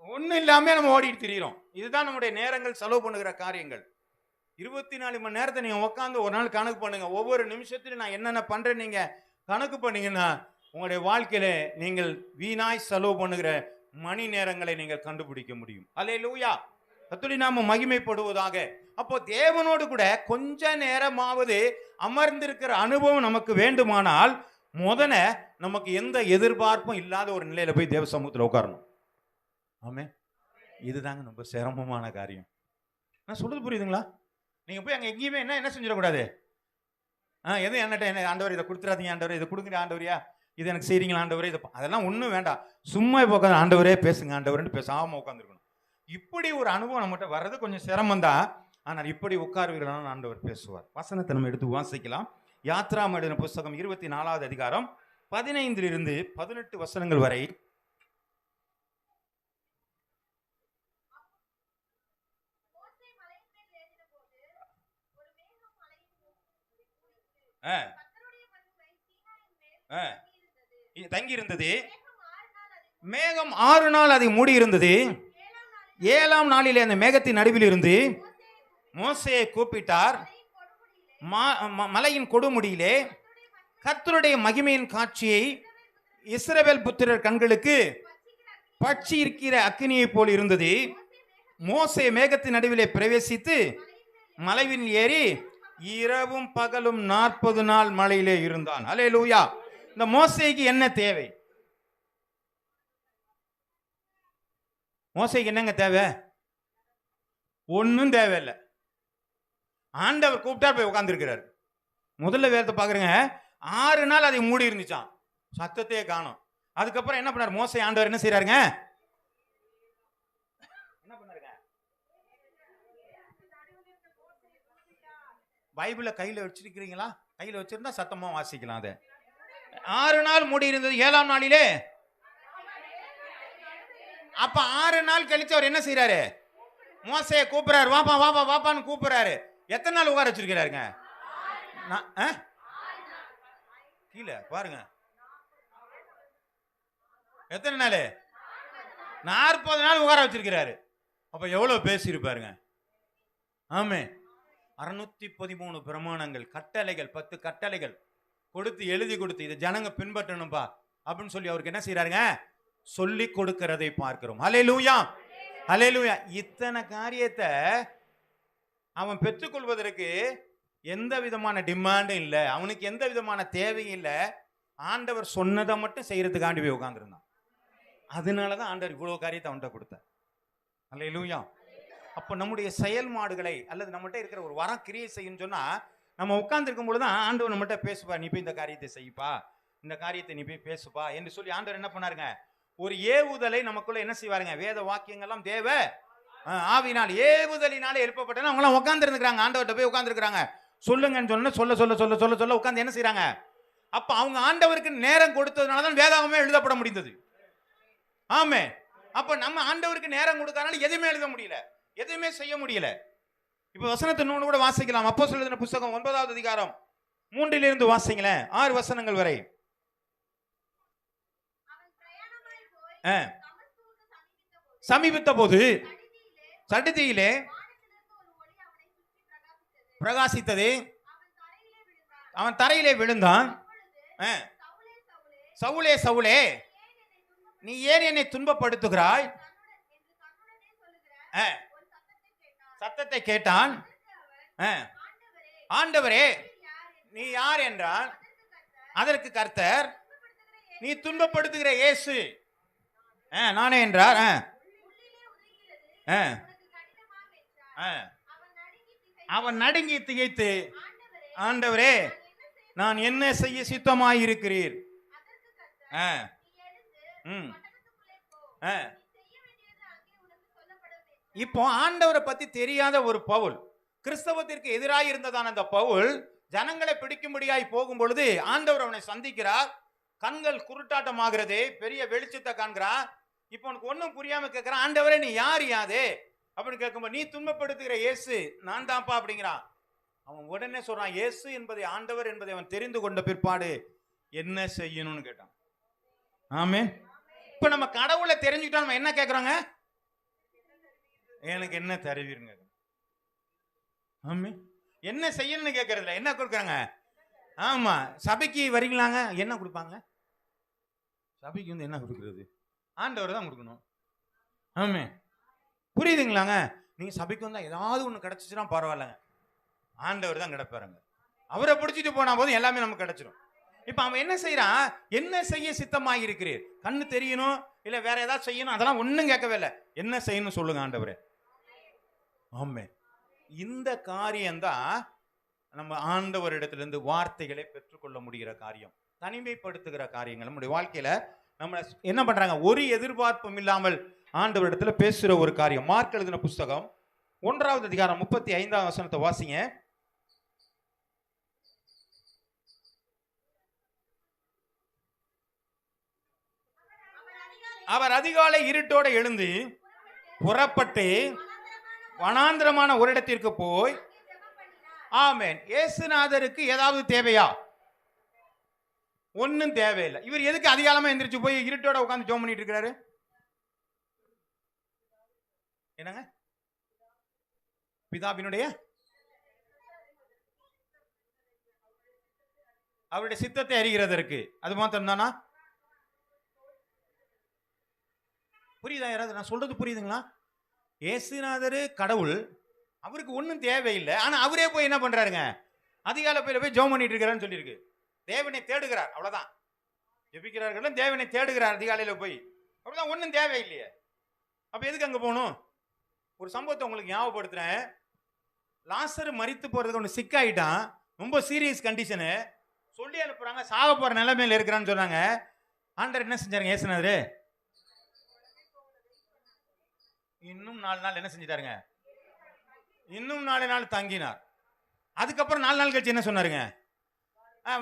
ஒண்ணும் இல்லாம நம்ம ஓடிட்டு திரியிறோம். இதுதான் நம்முடைய நேரங்கள் செலவு பண்ணுகிற காரியங்கள். 24 மணி நேரத்தை நீங்க உட்கார்ந்து ஒரு நாள் கணக்கு பண்ணுங்க. ஒவ்வொரு நிமிஷத்திலும் நான் என்னென்ன பண்றேன் நீங்க கணக்கு பண்ணீங்கன்னா உங்களுடைய வாழ்க்கையில நீங்கள் வீணாய் செலவு பண்ணுகிற மணி நேரங்களை நீங்கள் கண்டுபிடிக்க முடியும். அல்லேலூயா. கர்த்தருடைய நாமம் மகிமைப்படுவதாக. அப்போ தேவனோடு கூட கொஞ்ச நேரமாவது அமர்ந்திருக்கிற அனுபவம் நமக்கு வேண்டுமானால் முதல்ல நமக்கு எந்த எதிர்பார்ப்பும் இல்லாத ஒரு நிலையில போய் தேவ சமூகத்தில் உட்காரணும். ஆமே. இதுதாங்க ரொம்ப சிரமமான காரியம். நான் சொல்றது புரியுதுங்களா? நீங்க போய் அங்க எங்கேயுமே என்ன செஞ்சிடக்கூடாது. எது என்ன ஆண்டவர் இதை கொடுத்துறாதீங்க ஆண்டவர், இதை கொடுக்குற ஆண்டவரியா, இது எனக்கு செய்றீங்களா ஆண்டவரே, இதை அதெல்லாம் ஒன்றும் வேண்டாம். சும்மா இப்போ உட்காந்து ஆண்டவரே பேசுங்க ஆண்டவர்னு பேசாம உட்காந்துருக்கணும். இப்படி ஒரு அனுபவம் நம்மகிட்ட வர்றது கொஞ்சம் சிரமம் தான். ஆனால் இப்படி உட்காருவீர்களான ஆண்டவர் பேசுவார். வசனத்தை நம்ம எடுத்து வாசிக்கலாம். யாத்ராம் எழுதின புஸ்தகம் 24வது அதிகாரம் 15 to 18 வசனங்கள் வரை. தங்கி இருந்தது. மேகம் 6 நாள் அதை மூடி இருந்தது. 7ஆம் நாளிலே அந்த மேகத்தின் நடுவில் இருந்து மோசேயை கூப்பிட்டார். மலையின் கொடுமுடியிலே கர்த்தருடைய மகிமையின் காட்சியை இஸ்ரவேல் புத்திரர் கண்களுக்கு பட்சி இருக்கிற அக்கினியை போல் இருந்தது. மோசே மேகத்தின் நடுவிலே பிரவேசித்து மலைவில் ஏறி இரவும் பகலும் 40 நாள் மலையிலே இருந்தான். அல்லேலூயா. இந்த மோசேக்கு என்ன தேவை? மோசேக்கு என்னங்க தேவை? ஒன்னும் தேவையில்லை. ஆண்டவர் கூப்பிட்டா போய் உட்கார்ந்துருக்கிறார். முதல்ல வேதத்தை பாக்குறேங்க. 6 நாள் அதை மூடி இருந்துச்சான், சத்தத்தையே காணும். அதுக்கப்புறம் என்ன பண்ணார் மோசே? ஆண்டவர் என்ன செய்யறாருங்க? என்ன பண்ணாருங்க? பைபிள கையில வச்சிருக்கிறீங்களா? கையில வச்சிருந்தா சத்தமா வாசிக்கலாம். அதை 6 நாள் மூடி இருந்தது. 7ஆம் நாளிலே அப்ப 6 நாள் கழிச்சு அவர் என்ன செய்யறாரு? மோசையை கூப்பிடுறாரு. வாப்பா வாப்பா வாப்பான்னு கூப்பிடுறாரு. எத்தனை நாள் உட்கார வச்சிருக்கிறாருங்க? கீழே பாருங்க. எத்தனை நாள்? 40 நாள் உட்கார வச்சிருக்கிறாரு. அப்ப எவ்வளவு பேசியிருப்பாருங்க. ஆமே. 613 பிரமாணங்கள், கட்டளைகள், 10 கட்டளைகள் கொடுத்து எழுதி கொடுத்து இதை ஜனங்க பின்பற்றணும்பா அப்படின்னு சொல்லி அவருக்கு என்ன செய்யறாருங்க? சொல்லி கொடுக்கிறதை பார்க்கிறோம். ஹல்லேலூயா, ஹல்லேலூயா. இத்தனை காரியத்தை அவன் பெற்றுக்கொள்வதற்கு எந்த விதமான டிமாண்டும் இல்லை, அவனுக்கு எந்த விதமான தேவையும் இல்லை. ஆண்டவர் சொன்னதை மட்டும் செய்யறதுக்காண்டி போய் உட்கார்ந்துருந்தான். அதனாலதான் ஆண்டவர் இவ்வளவு காரியத்தை அவன்கிட்ட கொடுத்தார். ஹல்லேலூயா. அப்போ நம்முடைய செயல்பாடுகளை அல்லது நம்மகிட்ட இருக்கிற ஒரு வரம் கிரியை செய்யும் சொன்னா நம்ம உட்கார்ந்து இருக்கும் பொழுதுதான் ஆண்டவர் நம்மகிட்ட பேசுப்பா, நீ போய் இந்த காரியத்தை செய்ப்பா, இந்த காரியத்தை நீ போய் பேசுப்பா என்று சொல்லி ஆண்டவர் என்ன பண்ணாருங்க? ஒரு ஏவுதலை நமக்குள்ள என்ன செய்வாருங்க? வேத வாக்கியங்கள்லாம் தேவ ஆவினால் ஏவுதலினாலே எழுப்பப்பட்டன. அவங்க எல்லாம் உட்கார்ந்து இருந்துக்கிறாங்க. ஆண்டவர்கிட்ட போய் உட்கார்ந்து இருக்கிறாங்க. சொல்லுங்கன்னு சொன்ன சொல்ல சொல்ல சொல்ல சொல்ல சொல்ல உட்கார்ந்து என்ன செய்யறாங்க? அப்ப அவங்க ஆண்டவருக்கு நேரம் கொடுத்ததுனாலதான் வேதாகமே எழுதப்பட முடிந்தது. ஆமே. அப்ப நம்ம ஆண்டவருக்கு நேரம் கொடுக்கறனால எதுவுமே எழுத முடியல, எதுவுமே செய்ய முடியல. இப்ப வசனத்தை இன்னொன்னு கூட வாசிக்கலாம். அப்போஸ்தலர் எழுதின புத்தகம் 9வது அதிகாரம் 3 வாசிங்களேன், 6 வசனங்கள் வரை. சமீபித்த போது சடுதியிலே பிரகாசித்தது. அவன் தரையிலே விழுந்தான். சவுலே சவுலே, நீ ஏன் என்னை துன்பப்படுத்துகிறாய்? சத்தத்தை கேட்டான். ஆண்டவரே நீ யார் என்றான். அதற்கு கர்த்தர், நீ துன்பப்படுத்துகிற இயேசு நானே என்றார். அவன் நடுங்கி திகைத்து, ஆண்டவரே நான் என்ன செய்ய சித்தமாயிருக்கிறீர்? இப்போ ஆண்டவரை பத்தி தெரியாத ஒரு பவுல், கிறிஸ்தவத்திற்கு எதிராக இருந்ததான அந்த பவுல் ஜனங்களை பிடிக்கும்படியாய் போகும் பொழுது ஆண்டவர் அவனை சந்திக்கிறார். கண்கள் குருட்டாட்டம் ஆகிறது, பெரிய வெளிச்சத்தை காண்கிறான். இப்போ உனக்கு ஒன்னும் புரியாம கேட்கிறான், ஆண்டவரே நீ யார் யாது அப்படின்னு கேட்கும்போது, நீ துன்பப்படுத்துகிற இயேசு நான் தான்ப்பா அப்படிங்கிறான். அவன் உடனே சொல்றான், இயேசு என்பதை ஆண்டவர் என்பதை அவன் தெரிந்து கொண்ட பிற்பாடு என்ன செய்யணும்னு கேட்டான். ஆமே. இப்ப நம்ம கடவுளை தெரிஞ்சுக்கிட்டா நம்ம என்ன கேட்கிறோங்க? எனக்கு என்ன தருவீருங்க? ஆமே. என்ன செய்யணும்னு கேட்கறதுல என்ன கொடுக்குறாங்க? ஆமா, சபைக்கு வரீங்களாங்க, என்ன கொடுப்பாங்க? சபைக்கு வந்து என்ன கொடுக்கறது? ஆண்டவர் தான் கொடுக்கணும். ஆமே, புரியுதுங்களாங்க? நீங்க சபைக்கு வந்தா ஏதாவது ஒண்ணு கிடைச்சிச்சுன்னா பரவாயில்லங்க, ஆண்டவர் தான் கிடைப்பாருங்க. அவரை பிடிச்சிட்டு போனா போதும் எல்லாமே நமக்கு கிடைச்சிடும். இப்ப அவன் என்ன செய்யறான்? என்ன செய்ய சித்தமாக இருக்கிறீர்? கண்ணு தெரியணும் இல்ல வேற ஏதாவது செய்யணும், அதெல்லாம் ஒண்ணும் கேட்கவே இல்லை. என்ன செய்யணும் சொல்லுங்க ஆண்டவரே. ஆமே. இந்த காரியம்தான் நம்ம ஆண்டவரிடத்திலிருந்து வார்த்தைகளை பெற்றுக்கொள்ள முடிகிற காரியம், தனிமைப்படுத்துகிற காரியங்கள். நம்முடைய வாழ்க்கையில நம்ம என்ன பண்றாங்க? ஒரு எதிர்பார்ப்பும் இல்லாமல் ஆண்டவரிடத்துல பேசுற ஒரு காரியம். மார்க் எழுதின புஸ்தகம் 1வது அதிகாரம் 35வது வசனத்தை வாசிங்க. அவர் அதிகாலை இருட்டோட எழுந்து புறப்பட்டு வனாந்திரமான ஒரு இடத்திற்கு போய், ஆமென். இயேசுநாதருக்கு ஏதாவது தேவையா? ஒன்னும் தேவையில்லை. இவர் எதுக்கு அதிகாலமா எந்திரிச்சு போய் இருட்டோட உட்கார்ந்து ஜெபம் பண்ணிட்டு இருக்காரு? என்னங்க? பிதாவினுடைய அவருடைய சித்தத்தை அறிகிறதற்கு. அது மாத்திரம் தானா? புரியுதா? யாராவது நான் சொல்றது புரியுதுங்களா? இயேசுநாதர் கடவுள், அவருக்கு ஒன்றும் தேவையில்லை. ஆனா அவரே போய் என்ன பண்றாருங்க? அதிகாலை போய் ஜெபம் பண்ணிட்டு இருக்கிறான்னு சொல்லியிருக்கு. தேவனை தேடுகிறார், அவ்வளவுதான். ஜெபிக்கிறார்கள், தேவனை தேடுகிறார் அதிகாலையில போய், அவ்வளவுதான். ஒன்றும் தேவையில்லையே. அப்ப எதுக்கு அங்க போகணும்? ஒரு சம்பவத்தை உங்களுக்கு ஞாபகப்படுத்துறேன். லாசர் மரித்து போறதுக்கு ஒன்று சிக்காயிட்டான், ரொம்ப சீரியஸ் கண்டிஷனு. சொல்லி அனுப்புறாங்க, சாக போற நிலைமையில இருக்கிறான்னு சொன்னாங்க. ஆண்டவர் என்ன செஞ்சாருங்க? இயேசுநாதர் இன்னும் 4 நாள் என்ன செஞ்சிட்டாருங்க? இன்னும் 4 நாள் தங்கினார். அதுக்கப்புறம் 4 நாள் கழிச்சு என்ன சொன்னாருங்க?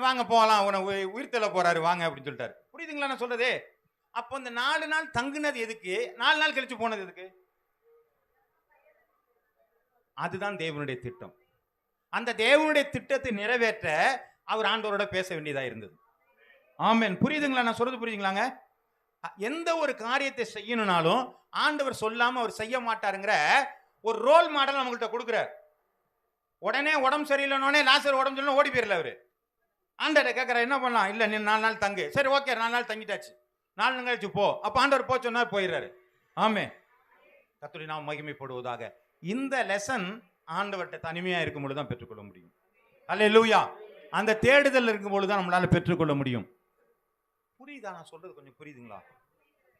வாங்க போகலாம், உன உயிர்த்தெழ போறாரு வாங்க அப்படின்னு சொல்லிட்டாரு. புரியுதுங்களா நான் சொல்றது? அப்போ இந்த 4 நாள் தங்குனது எதுக்கு? 4 நாள் கழிச்சு போனது எதுக்கு? அதுதான் தேவனுடைய திட்டம். அந்த தேவனுடைய திட்டத்தை நிறைவேற்ற அவர் ஆண்டவரோட பேச வேண்டியதா இருந்தது. ஆமென். புரியுதுங்களா நான் சொல்றது? புரியுதுங்களாங்க? எந்த ஒரு காரியத்தை செய்யணும்னாலும் ஆண்டவர் சொல்லாம அவர் செய்ய மாட்டாருங்கிற ஒரு ரோல் மாடல் நம்மகிட்ட கொடுக்கிறார். உடனே உடம்பு சரியில்லைனோடனே லாசர் உடம்பு சரியில்லை ஓடி போயிடல. அவரு ஆண்டவரை கேட்கிறார், என்ன பண்ணலாம்? இல்ல நீ 4 நாள் தங்கு. சரி ஓகே, 4 நாள் தங்கிட்டாச்சு, 4 நாள் கழிச்சு போ. அப்ப ஆண்டவர் போ சொன்னார், போயிடுறாரு. ஆமே. கர்த்தருடைய நாமம் மகிமைப்படுவதாக. இந்த லெசன் ஆண்டவர்கிட்ட தனிமையா இருக்கும் பொழுது தான் பெற்றுக்கொள்ள முடியும். அல்லேலூயா. அந்த தேடுதல் இருக்கும் பொழுது தான் நம்மளால பெற்றுக்கொள்ள முடியும். புரியுதா நான் சொல்றது? கொஞ்சம் புரியுதுங்களா?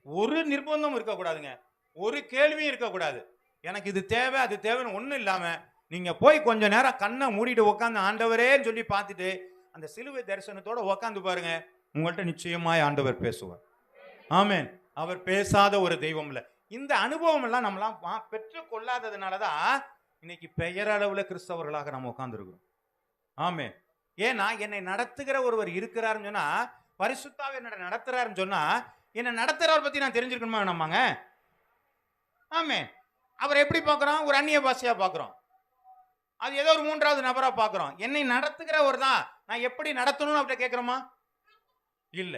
ஒரு நிர்பந்தம் இருக்கக்கூடாதுங்க, ஒரு கேள்வியும் இருக்கக்கூடாது. எனக்கு இது தேவை அது தேவைன்னு ஒன்றும் இல்லாம நீங்க போய் கொஞ்ச நேரம் கண்ணை மூடிட்டு உட்காந்து ஆண்டவரேன்னு சொல்லி பார்த்துட்டு அந்த சிலுவை தரிசனத்தோட உட்காந்து பாருங்க, உங்கள்கிட்ட நிச்சயமாய் ஆண்டவர் பேசுவார். ஆமென். அவர் பேசாத ஒரு தெய்வம் இல்லை. இந்த அனுபவம் எல்லாம் நம்மளாம் பெற்றுக் கொள்ளாததுனாலதான் இன்னைக்கு பெயரளவுல கிறிஸ்தவர்களாக நம்ம உட்கார்ந்துருக்கிறோம். ஆமென். ஏன்னா என்னை நடத்துகிற ஒருவர் இருக்கிறாருன்னு சொன்னா, பரிசுத்தாவே என்னை நடத்துறாருன்னு சொன்னா, என்னை நடத்துறவர் பத்தி நான் தெரிஞ்சிருக்கணுமா வேணாமாங்க? ஆமென். அவர் எப்படி பார்க்கிறோம்? ஒரு அந்நிய பாஷையா பார்க்கிறோம், அது ஏதோ ஒரு 3வது நபரா பார்க்கிறோம். என்னை நடத்துகிறவர் தான், நான் எப்படி நடத்தணும்னு அவர்கிட்ட கேட்கிறோமா? இல்ல.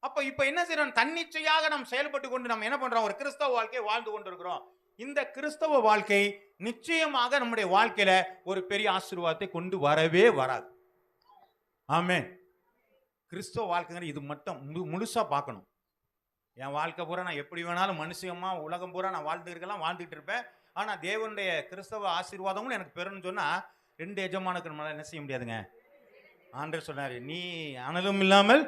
அப்ப இப்ப என்ன செய்யறோம்? தன்னிச்சையாக நாம் செயல்பட்டு கொண்டு நம்ம என்ன பண்றோம்? ஒரு கிறிஸ்தவ வாழ்க்கையை வாழ்ந்து கொண்டிருக்கிறோம். இந்த கிறிஸ்தவ வாழ்க்கை நிச்சயமாக நம்முடைய வாழ்க்கையில ஒரு பெரிய ஆசீர்வாதத்தை கொண்டு வரவே வராது. ஆமென். கிறிஸ்தவ வாழ்க்கைங்கிற இது மட்டும் முழுசா பார்க்கணும். என் வாழ்க்கை பூரா நான் எப்படி வேணாலும் மனுஷமா உலகம் பூரா நான் வாழ்ந்துட்டு இருப்பேன். ஆனா தேவனுடைய கிறிஸ்தவ ஆசீர்வாதமும் எனக்கு பெறணும்னு சொன்னா 2 எஜமானுக்கு நம்மளால என்ன செய்ய முடியாதுங்க. ஆண்டவர் சொன்னாரு, நீ அனலும் இல்லாமல்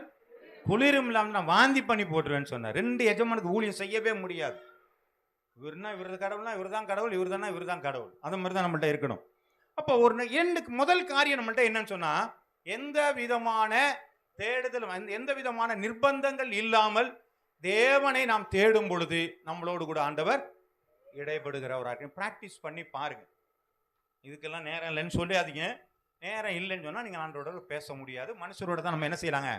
குளிரும் இல்லாமல் நான் வாந்தி பண்ணி போட்டுருவேன்னு சொன்னார். 2 எஜமானுக்கு ஊழியம் செய்யவே முடியாது. இவருனா இவரது கடவுள்னா இவர் தான் கடவுள், இவர் தானா இவர் தான் கடவுள். அந்த மாதிரி தான் நம்மள்ட்ட இருக்கணும். அப்போ முதல் காரியம் நம்மள்ட்ட என்னன்னு சொன்னா, எந்த விதமான தேடுதல், எந்த விதமான நிர்பந்தங்கள் இல்லாமல் தேவனை நாம் தேடும் பொழுது நம்மளோடு கூட ஆண்டவர் இடைப்படுகிறவராக. பிராக்டிஸ் பண்ணி பாருங்க. இதுக்கெல்லாம் நேரம் இல்லைன்னு சொல்லாதீங்க. நேரம் இல்லைன்னு சொன்னா நீங்க ஆண்டவரோட பேச முடியாது. மனுஷரோட தான் நம்ம என்ன செய்யலாங்க,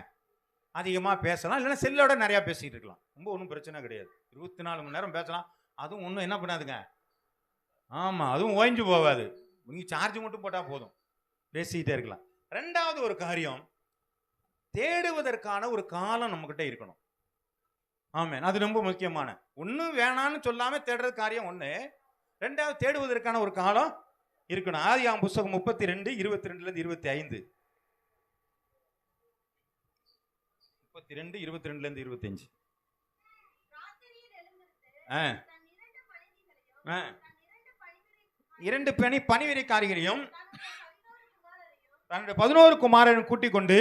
அதிகமா பேசலாம். இல்லைன்னா செல்லோட நிறைய பேசிட்டு இருக்கலாம். ரொம்ப ஒன்றும் பிரச்சனை கிடையாது. 24 மணி நேரம் பேசலாம். அதுவும் ஒன்றும் என்ன பண்ணாதுங்க, ஆமா, அதுவும் ஓய்ஞ்சு போகாது. நீங்க சார்ஜ் மட்டும் போட்டா போதும், பேசிக்கிட்டே இருக்கலாம். ரெண்டாவது ஒரு காரியம், தேடுவதற்கான ஒரு காலம் நம்மகிட்ட இருக்கணும். ஆமாம், அது ரொம்ப முக்கியமான ஒன்றும். வேணான்னு சொல்லாம தேடுறது காரியம் ஒன்று. ரெண்டாவது, தேடுவதற்கான ஒரு காலம் இருக்கணும். ஆதியாகமம் புத்தகம் 32 22 25. 32 22 25. இரண்டு பணிவிரைக்காரிகளையும் 11 குமாரன் கூட்டிக் கொண்டு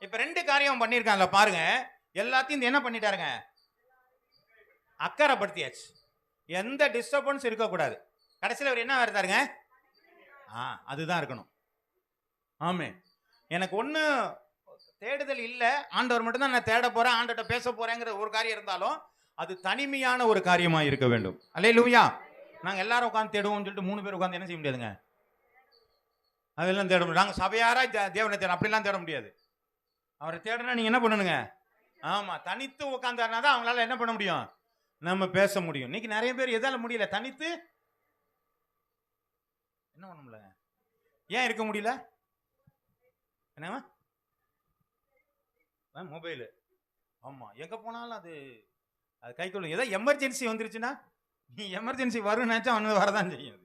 இப்ப 2 காரியம் பண்ணிருக்காங்கல்ல பாருங்க. எல்லாத்தையும் என்ன பண்ணிட்டாருங்க, அக்கறைப்படுத்தியாச்சு. எந்த டிஸ்டர்பன்ஸ் இருக்கக்கூடாது. கடைசியில் அவர் என்ன வருதாருங்க, அதுதான் இருக்கணும். ஆமே, எனக்கு ஒண்ணு தேடுதல் இல்ல, ஆண்டவர் மட்டும் தான் நான் தேட போறேன், ஆண்டவர்கிட்ட பேச போறேங்கிற ஒரு காரியம் இருந்தாலும் அது தனிமையான ஒரு காரியமா இருக்க வேண்டும். அல்லேலூயா. நாங்க எல்லாரும் உட்காந்து தேடுவோம் சொல்லிட்டு 3 பேர் உட்காந்து என்ன செய்ய முடியாதுங்க, அதெல்லாம் தேட முடியும். நாங்க சபையாரா தேவனை தேட அப்படிலாம் தேட முடியாது. அவரை தேடனா நீங்க என்ன பண்ணணுங்க, ஆமா, தனித்து உட்காந்தாருனா தான் அவங்களால என்ன பண்ண முடியும், நம்ம பேச முடியும். இன்னைக்கு நிறைய பேர் எதால முடியல, தனித்து என்ன பண்ண முடியல. ஏன் இருக்க முடியல, என்னவா, மொபைலு. ஆமா, எங்க போனாலும் அது கை கொள்ளும். ஏதோ எமர்ஜென்சி வந்துருச்சுன்னா, நீ எமர்ஜென்சி வரும்னாச்சும் வந்து வரதான் செய்யும்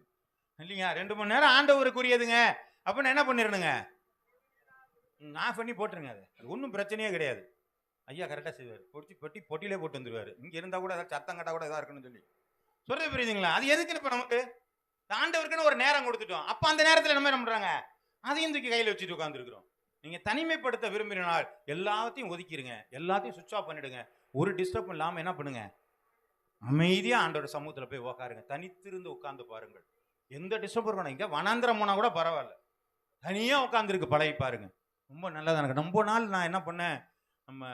இல்லையா. 2 மணி நேரம் ஆண்டவருக்குரியதுங்க அப்படின்னு என்ன பண்ணிடணுங்க, ஆஃப் பண்ணி போட்டுருங்க. அது ஒன்றும் பிரச்சனையே கிடையாது. ஐயா கரெக்டாக செய்வார். பொட்டியிலே போட்டு வந்துருவாரு. இங்கே இருந்தால் கூட ஏதாவது சத்தம் கட்டா கூட எதாவது இருக்குன்னு சொல்லி சொல்றது புரியுதுங்களா. அது எதுக்குன்னு இப்போ நமக்கு ஆண்டவருக்குன்னு ஒரு நேரம் கொடுத்துட்டோம். அப்போ அந்த நேரத்தில் நம்ம என்ன பண்ணுறாங்க, அதையும் தூக்கி கையில் வச்சுட்டு உட்காந்துருக்குறோம். நீங்கள் தனிமைப்படுத்த விரும்பினால் எல்லாத்தையும் ஒதுக்கிடுங்க, எல்லாத்தையும் சுவிட்ச் ஆஃப் பண்ணிடுங்க. ஒரு டிஸ்டர்ப் இல்லாமல் என்ன பண்ணுங்க, அமைதியாக ஆண்டோட சமூகத்தில் போய் உட்காருங்க. தனித்திருந்து உட்காந்து பாருங்கள். எந்த டிஸ்டர்ப் இருக்கணும். இங்கே வனாந்திரம் போனால் கூட பரவாயில்ல, தனியாக உட்காந்துருக்கு பழகி பாருங்க. ரொம்ப நல்லதாக எனக்கு. ரொம்ப நாள் நான் என்ன பண்ணேன், நம்ம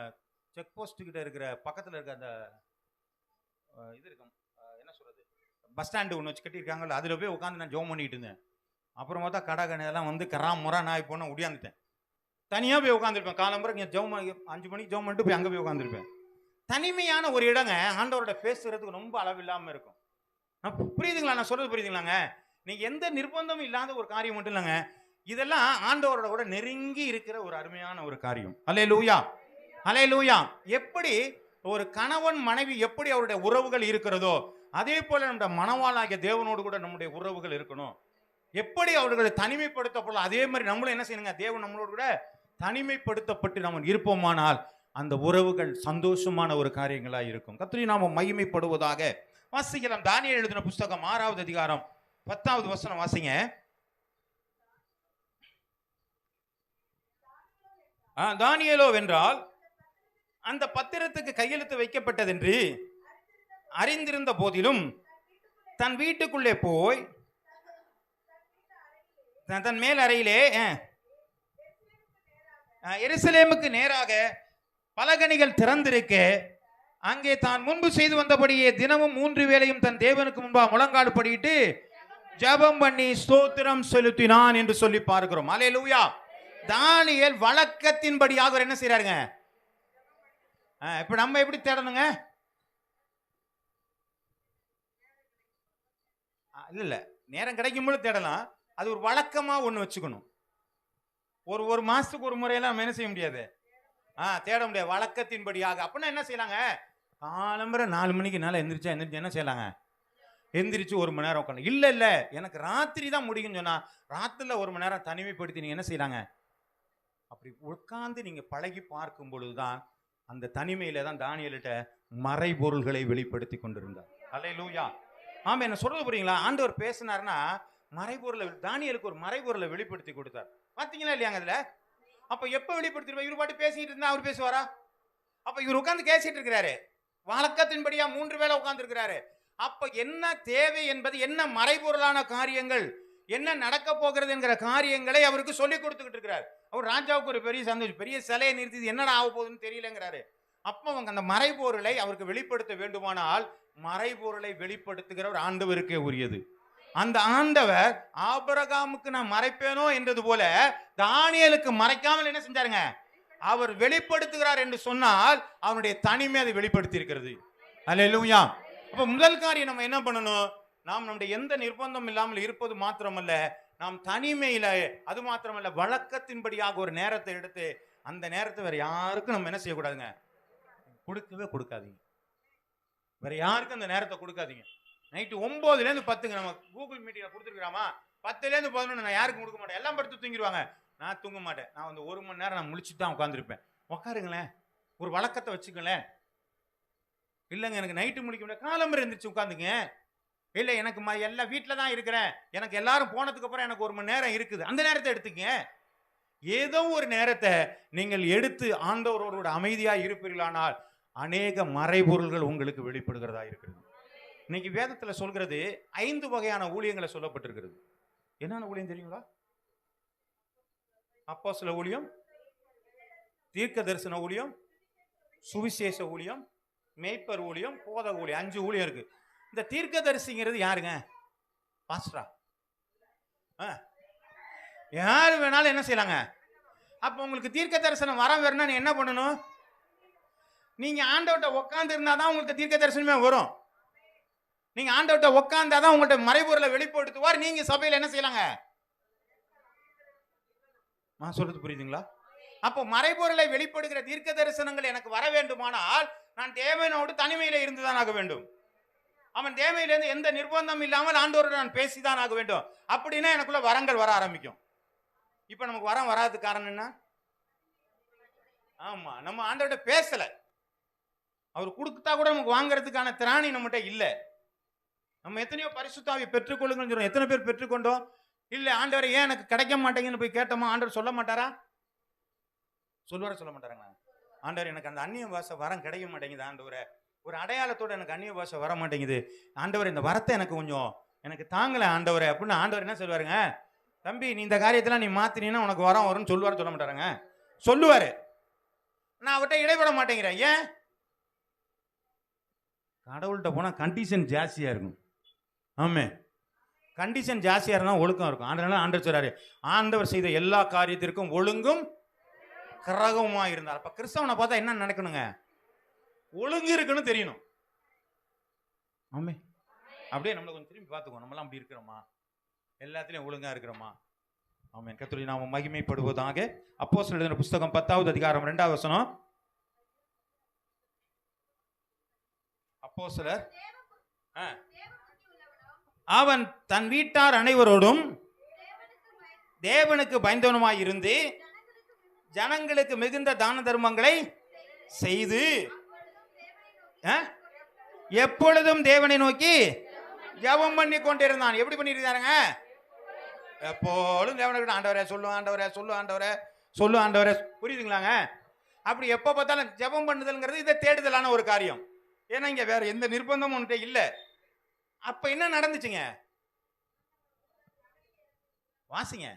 செக் போஸ்ட் கிட்ட இருக்கிற பக்கத்தில் இருக்க அந்த இது இருக்கும், என்ன சொல்றது, பஸ் ஸ்டாண்டு ஒன்று வச்சு கட்டியிருக்காங்கல்ல, அதில் போய் உட்காந்து நான் ஜோம் பண்ணிட்டு இருந்தேன். அப்புறம் பார்த்தா கடை கடையெல்லாம் வந்து முறை நான் போனால் ஒடியாந்துட்டேன். தனியாக போய் உட்காந்துருப்பேன். காலம்புரை இங்கே ஜோம் 5 மணிக்கு ஜோம் பண்ணிட்டு போய் அங்கே போய் உட்காந்துருப்பேன். தனிமையான ஒரு இடங்க ஆண்டவரோட பேசுறதுக்கு ரொம்ப அளவில்லாமல் இருக்கும். புரியுதுங்களா நான் சொல்றது, புரியுதுங்களாங்க. நீங்க எந்த நிர்பந்தமும் இல்லாத ஒரு காரியம் மட்டும் இல்லைங்க, இதெல்லாம் ஆண்டவரோட கூட நெருங்கி இருக்கிற ஒரு அருமையான ஒரு காரியம். அல்லேலூயா, அல்லேலூயா. எப்படி ஒரு கணவன் மனைவி எப்படி அவருடைய உறவுகள் இருக்கிறதோ அதே போல நம்முடைய மனவாளாகிய தேவனோடு கூட நம்முடைய உறவுகள் இருக்கணும். எப்படி அவர்களை தனிமைப்படுத்தப்படலாம், அதே மாதிரி நம்மளும் என்ன செய்யணுங்க, தேவன் நம்மளோடு கூட தனிமைப்படுத்தப்பட்டு நம்ம இருப்போமானால் அந்த உறவுகள் சந்தோஷமான ஒரு காரியங்களா இருக்கும். கர்த்தருடைய நாமம் மகிமைப்படுவதாக. வாசிக்கலாம். தானியேல் எழுதின புத்தகம் 6வது அதிகாரம் 10வது வசனம் வாசிங்க. தானியேலோ வென்றால் அந்த பத்திரத்துக்கு கையெழுத்து வைக்கப்பட்டதென்று அறிந்திருந்த போதிலும் தன் வீட்டுக்குள்ளே போய் தன் மேல் அறையிலே எருசலேமுக்கு நேராக பலகணிகள் திறந்திருக்க அங்கே தான் முன்பு செய்து வந்தபடியே தினமும் 3 வேளையும் தன் தேவனுக்கு முன்பாக முழங்காடு படிட்டு ஜெபம் பண்ணி ஸ்தோத்திரம் செலுத்தினான் என்று சொல்லி பார்க்கிறோம். அல்லேலூயா. தானியேல் வழக்கத்தின்படியாக என்ன செய்யறாருங்க. இப்ப நம்ம எப்படி தேடணுங்க, இல்ல நேரம் கிடைக்கும் போது தேடலாம். அது ஒரு வழக்கமா ஒண்ணு வச்சுக்கணும். ஒரு மாசத்துக்கு ஒரு முறையெல்லாம் நம்ம என்ன செய்ய முடியாது, தேட முடியாது. வழக்கத்தின்படியாக அப்படின்னா என்ன செய்யலாங்க, காலம்பரை 4 மணிக்கு மேல எந்திரிச்சு என்ன செய்யலாங்க, எந்திரிச்சு 1 மணி நேரம் உட்காந்து. இல்ல எனக்கு ராத்திரி தான் முடியும்னு சொன்னா ராத்திரில 1 மணி நேரம் தனிமைப்படுத்தி நீங்க என்ன செய்யலாங்க. அப்படி உட்கார்ந்து நீங்க பழகி பார்க்கும் பொழுதுதான் அந்த தனிமையில தான் தானியேலிட்ட மறைபொருள்களை வெளிப்படுத்தி கொண்டிருந்தார். அல்லேலூயா. ஆமா, என்ன சொல்றது புரியுங்களா? ஆண்டவர் பேசினார்னா மறைபொருளை, தானியேலுக்கு ஒரு மறைபொருளை வெளிப்படுத்தி கொடுத்தார். பாத்தீங்களா இல்லையாங்க அதுல? அப்ப எப்ப வெளிப்படுத்திருப்பா? இவர் பாட்டு பேசிட்டு இருந்தா அவர் பேசுவாரா? அப்ப இவர் உட்கார்ந்து பேசிட்டு இருக்கிறாரு, வழக்கத்தின்படியா 3 வேளை உட்கார்ந்து இருக்கிறாரு. அப்ப என்ன தேவை என்பது, என்ன மறைபொருளான காரியங்கள், என்ன நடக்க போகிறது என்கிற காரியங்களை அவருக்கு சொல்லி கொடுத்துக்கிட்டு இருக்கிறார். அவர் ராஜாவுக்கு ஒரு பெரிய சந்தோஷம், பெரிய சிலையை நிறுத்தி என்னடா ஆக போகுதுன்னு தெரியலங்கிறாரு. அப்ப அவங்க அந்த மறைபொருளை அவருக்கு வெளிப்படுத்த வேண்டுமானால் மறைபொருளை வெளிப்படுத்துகிறவர் ஆண்டவருக்கே உரியது. அந்த ஆண்டவர் ஆபிரகாமுக்கு நான் மறைப்பேனோ என்றது போல தானியேலுக்கு மறைக்காமல் என்ன செஞ்சாருங்க? அவர் வெளிப்படுத்துகிறார் என்று சொன்னால் அவனுடைய தனிமை அதை வெளிப்படுத்தி இருக்கிறது. அல்லேலூயா. அப்ப முதல் காரியம் நம்ம என்ன பண்ணணும்? நாம் நம்முடைய எந்த நிர்பந்தம் இல்லாமல் இருப்பது மாத்திரமல்ல, நாம் தனிமையில, அது மாத்திரமல்ல, வழக்கத்தின்படியாக ஒரு நேரத்தை எடுத்து அந்த நேரத்தை வேற யாருக்கும் நம்ம என்ன செய்யக்கூடாதுங்க? கொடுக்கவே கொடுக்காதீங்க. வேற யாருக்கும் அந்த நேரத்தை கொடுக்காதீங்க. நைட்டு 9லேருந்து 10ங்க நம்ம கூகுள் மீட்டிங்ல கொடுத்துருக்காமா, 10லேருந்து 11 நான் யாருக்கும் கொடுக்க மாட்டேன். எல்லாம் படுத்து தூங்கிடுவாங்க, நான் தூங்க மாட்டேன். நான் வந்து 1 மணி நேரம் நான் முழிச்சுட்டு தான் உட்காந்துருப்பேன். உட்காருங்களேன், ஒரு வழக்கத்தை வச்சுக்கங்களேன். இல்லைங்க எனக்கு நைட்டு முடிக்க முடியாது, காலம்பரை எழுந்திரிச்சு உட்காந்துங்க. இல்லை எனக்கு எல்லா வீட்டில் தான் இருக்கிறேன், எனக்கு எல்லாரும் போனதுக்கு அப்புறம் எனக்கு 1 மணி நேரம் இருக்குது, அந்த நேரத்தை எடுத்துங்க. ஏதோ ஒரு நேரத்தை நீங்கள் எடுத்து ஆண்டவரோட அமைதியா இருப்பீர்களானால் அநேக மறைபொருள்கள் உங்களுக்கு வெளிப்படுகிறதா இருக்கிறது. இன்னைக்கு வேதத்துல சொல்கிறது 5 வகையான ஊழியங்களை சொல்லப்பட்டிருக்கிறது. என்னென்ன ஊழியம் தெரியுங்களா? அப்போஸ்தல ஊழியம், தீர்க்க தரிசன ஊழியம், சுவிசேஷ ஊழியம், மேய்ப்பர் ஊழியம், போதக ஊழியம், 5 ஊழியம் இருக்கு. இந்த தீர்க்க தரிசிங்கிறது யாருங்க? பாஸ்டரா? யாரு வேணாலும் என்ன செய்யலாங்க? அப்ப உங்களுக்கு தீர்க்க தரிசனம் வரம் வரணும்னா நீ என்ன பண்ணணும்? நீங்க ஆண்டவர்கிட்ட உட்கார்ந்து இருந்தாதான் உங்களுக்கு தீர்க்க தரிசனமே வரும். நீங்க ஆண்டவர்கிட்ட உட்கார்ந்தாதான் உங்கள்ட்ட மறைபொருளை வெளிப்படுத்துவார். நீங்க சபையில என்ன செய்யலாங்க? நான் சொல்றது புரியுதுங்களா? அப்போ மறைபொருளை வெளிப்படுகிற தீர்க்க தரிசனங்கள் எனக்கு வர வேண்டுமானால் நான் தேவனோடு தனிமையில இருந்துதான் ஆக வேண்டும். அவன் தேவையிலிருந்து எந்த நிர்பந்தம் இல்லாமல் ஆண்டவரோடு நான் பேசிதான் ஆக வேண்டும். அப்படின்னா எனக்குள்ள வரங்கள் வர ஆரம்பிக்கும். இப்ப நமக்கு வரம் வராது காரணம் என்ன? ஆமா, நம்ம ஆண்டவர்கிட்ட பேசல. அவர் கொடுத்தா கூட நமக்கு வாங்குறதுக்கான திராணி நம்மகிட்ட இல்ல. நம்ம எத்தனையோ பரிசுத்தாவியை பெற்றுக்கொள்ளுங்கன்னு சொல்றோம். எத்தனை பேர் பெற்றுக்கொண்டோம்? இல்ல. ஆண்டவரை ஏன் எனக்கு கிடைக்க மாட்டேங்குன்னு போய் கேட்டோமா? ஆண்டவர் சொல்ல மாட்டாரா? சொல்லுவார சொல்ல மாட்டாருங்களா? ஆண்டவர் எனக்கு அந்த அந்நிய பாஷை வரம் கிடைக்க மாட்டேங்குது ஆண்டவரே, ஒரு அடையாளத்தோட எனக்கு அந்நிய பாஷை வர மாட்டேங்குது ஆண்டவர், இந்த வரத்தை எனக்கு கொஞ்சம் எனக்கு தாங்கல ஆண்டவரே அப்படின்னு ஆண்டவர் என்ன சொல்லுவாருங்க? தம்பி நீ இந்த காரியத்தெல்லாம் நீ மாத்தினீன்னா உனக்கு வரம் வரும்னு சொல்லுவாரு சொல்ல மாட்டாருங்க? சொல்லுவாரு. நான் அவர்கிட்ட இடைபட மாட்டேங்கிறேன். ஏன்? கடவுள்கிட்ட போனா கண்டிஷன் ஜாஸ்தியா இருக்கும். ஆமே, கண்டிஷன் ஜாஸ்தியா இருந்தா ஒழுக்கம் இருக்கும். ஆண்டவர் சொல்றாரு, ஆண்டவர் செய்த எல்லா காரியத்திற்கும் ஒழுங்கும் கிரகமா இருந்தார். அப்ப கிறிஸ்தவனை பார்த்தா என்ன நினைக்கணுங்க? ஒழுங்கு இருக்குன்னு தெரியணும். ஆமே, அப்படியே நம்மளை கொஞ்சம் திரும்பி பார்த்துக்கோ. நம்மளாம் அப்படி இருக்கிறோமா? எல்லாத்திலையும் ஒழுங்கா இருக்கிறோமா? ஆமென். கர்த்தருடைய நாமம் மகிமைப்படுவதாக. அப்போஸ்தலர் எழுதின புத்தகம் 10வது அதிகாரம் 2வது வசனம். அப்போஸ்தலர், அவன் தன் வீட்டார் அனைவரோடும் தேவனுக்கு பயந்தவனுமாய் இருந்து ஜனங்களுக்கு மிகுந்த தான தர்மங்களை செய்து எப்பொழுதும் தேவனை நோக்கி ஜெபம் பண்ணி கொண்டிருந்தான். எப்படி பண்ணிருந்தாருங்க? எப்பொழுதும் தேவனுக்கு ஆண்டவரே சொல்லு, ஆண்டவரே சொல்லு, ஆண்டவரே சொல்லு, ஆண்டவரே. புரியுதுங்களாங்க? அப்படி எப்போ பார்த்தாலும் ஜெபம் பண்ணுதல்ங்கிறது இதை தேடுதலான ஒரு காரியம். ஏன்னா இங்க வேற எந்த நிர்பந்தமும் உன்கிட்ட இல்ல. அப்ப என்ன நடந்துச்சுங்க? வாசிங்க.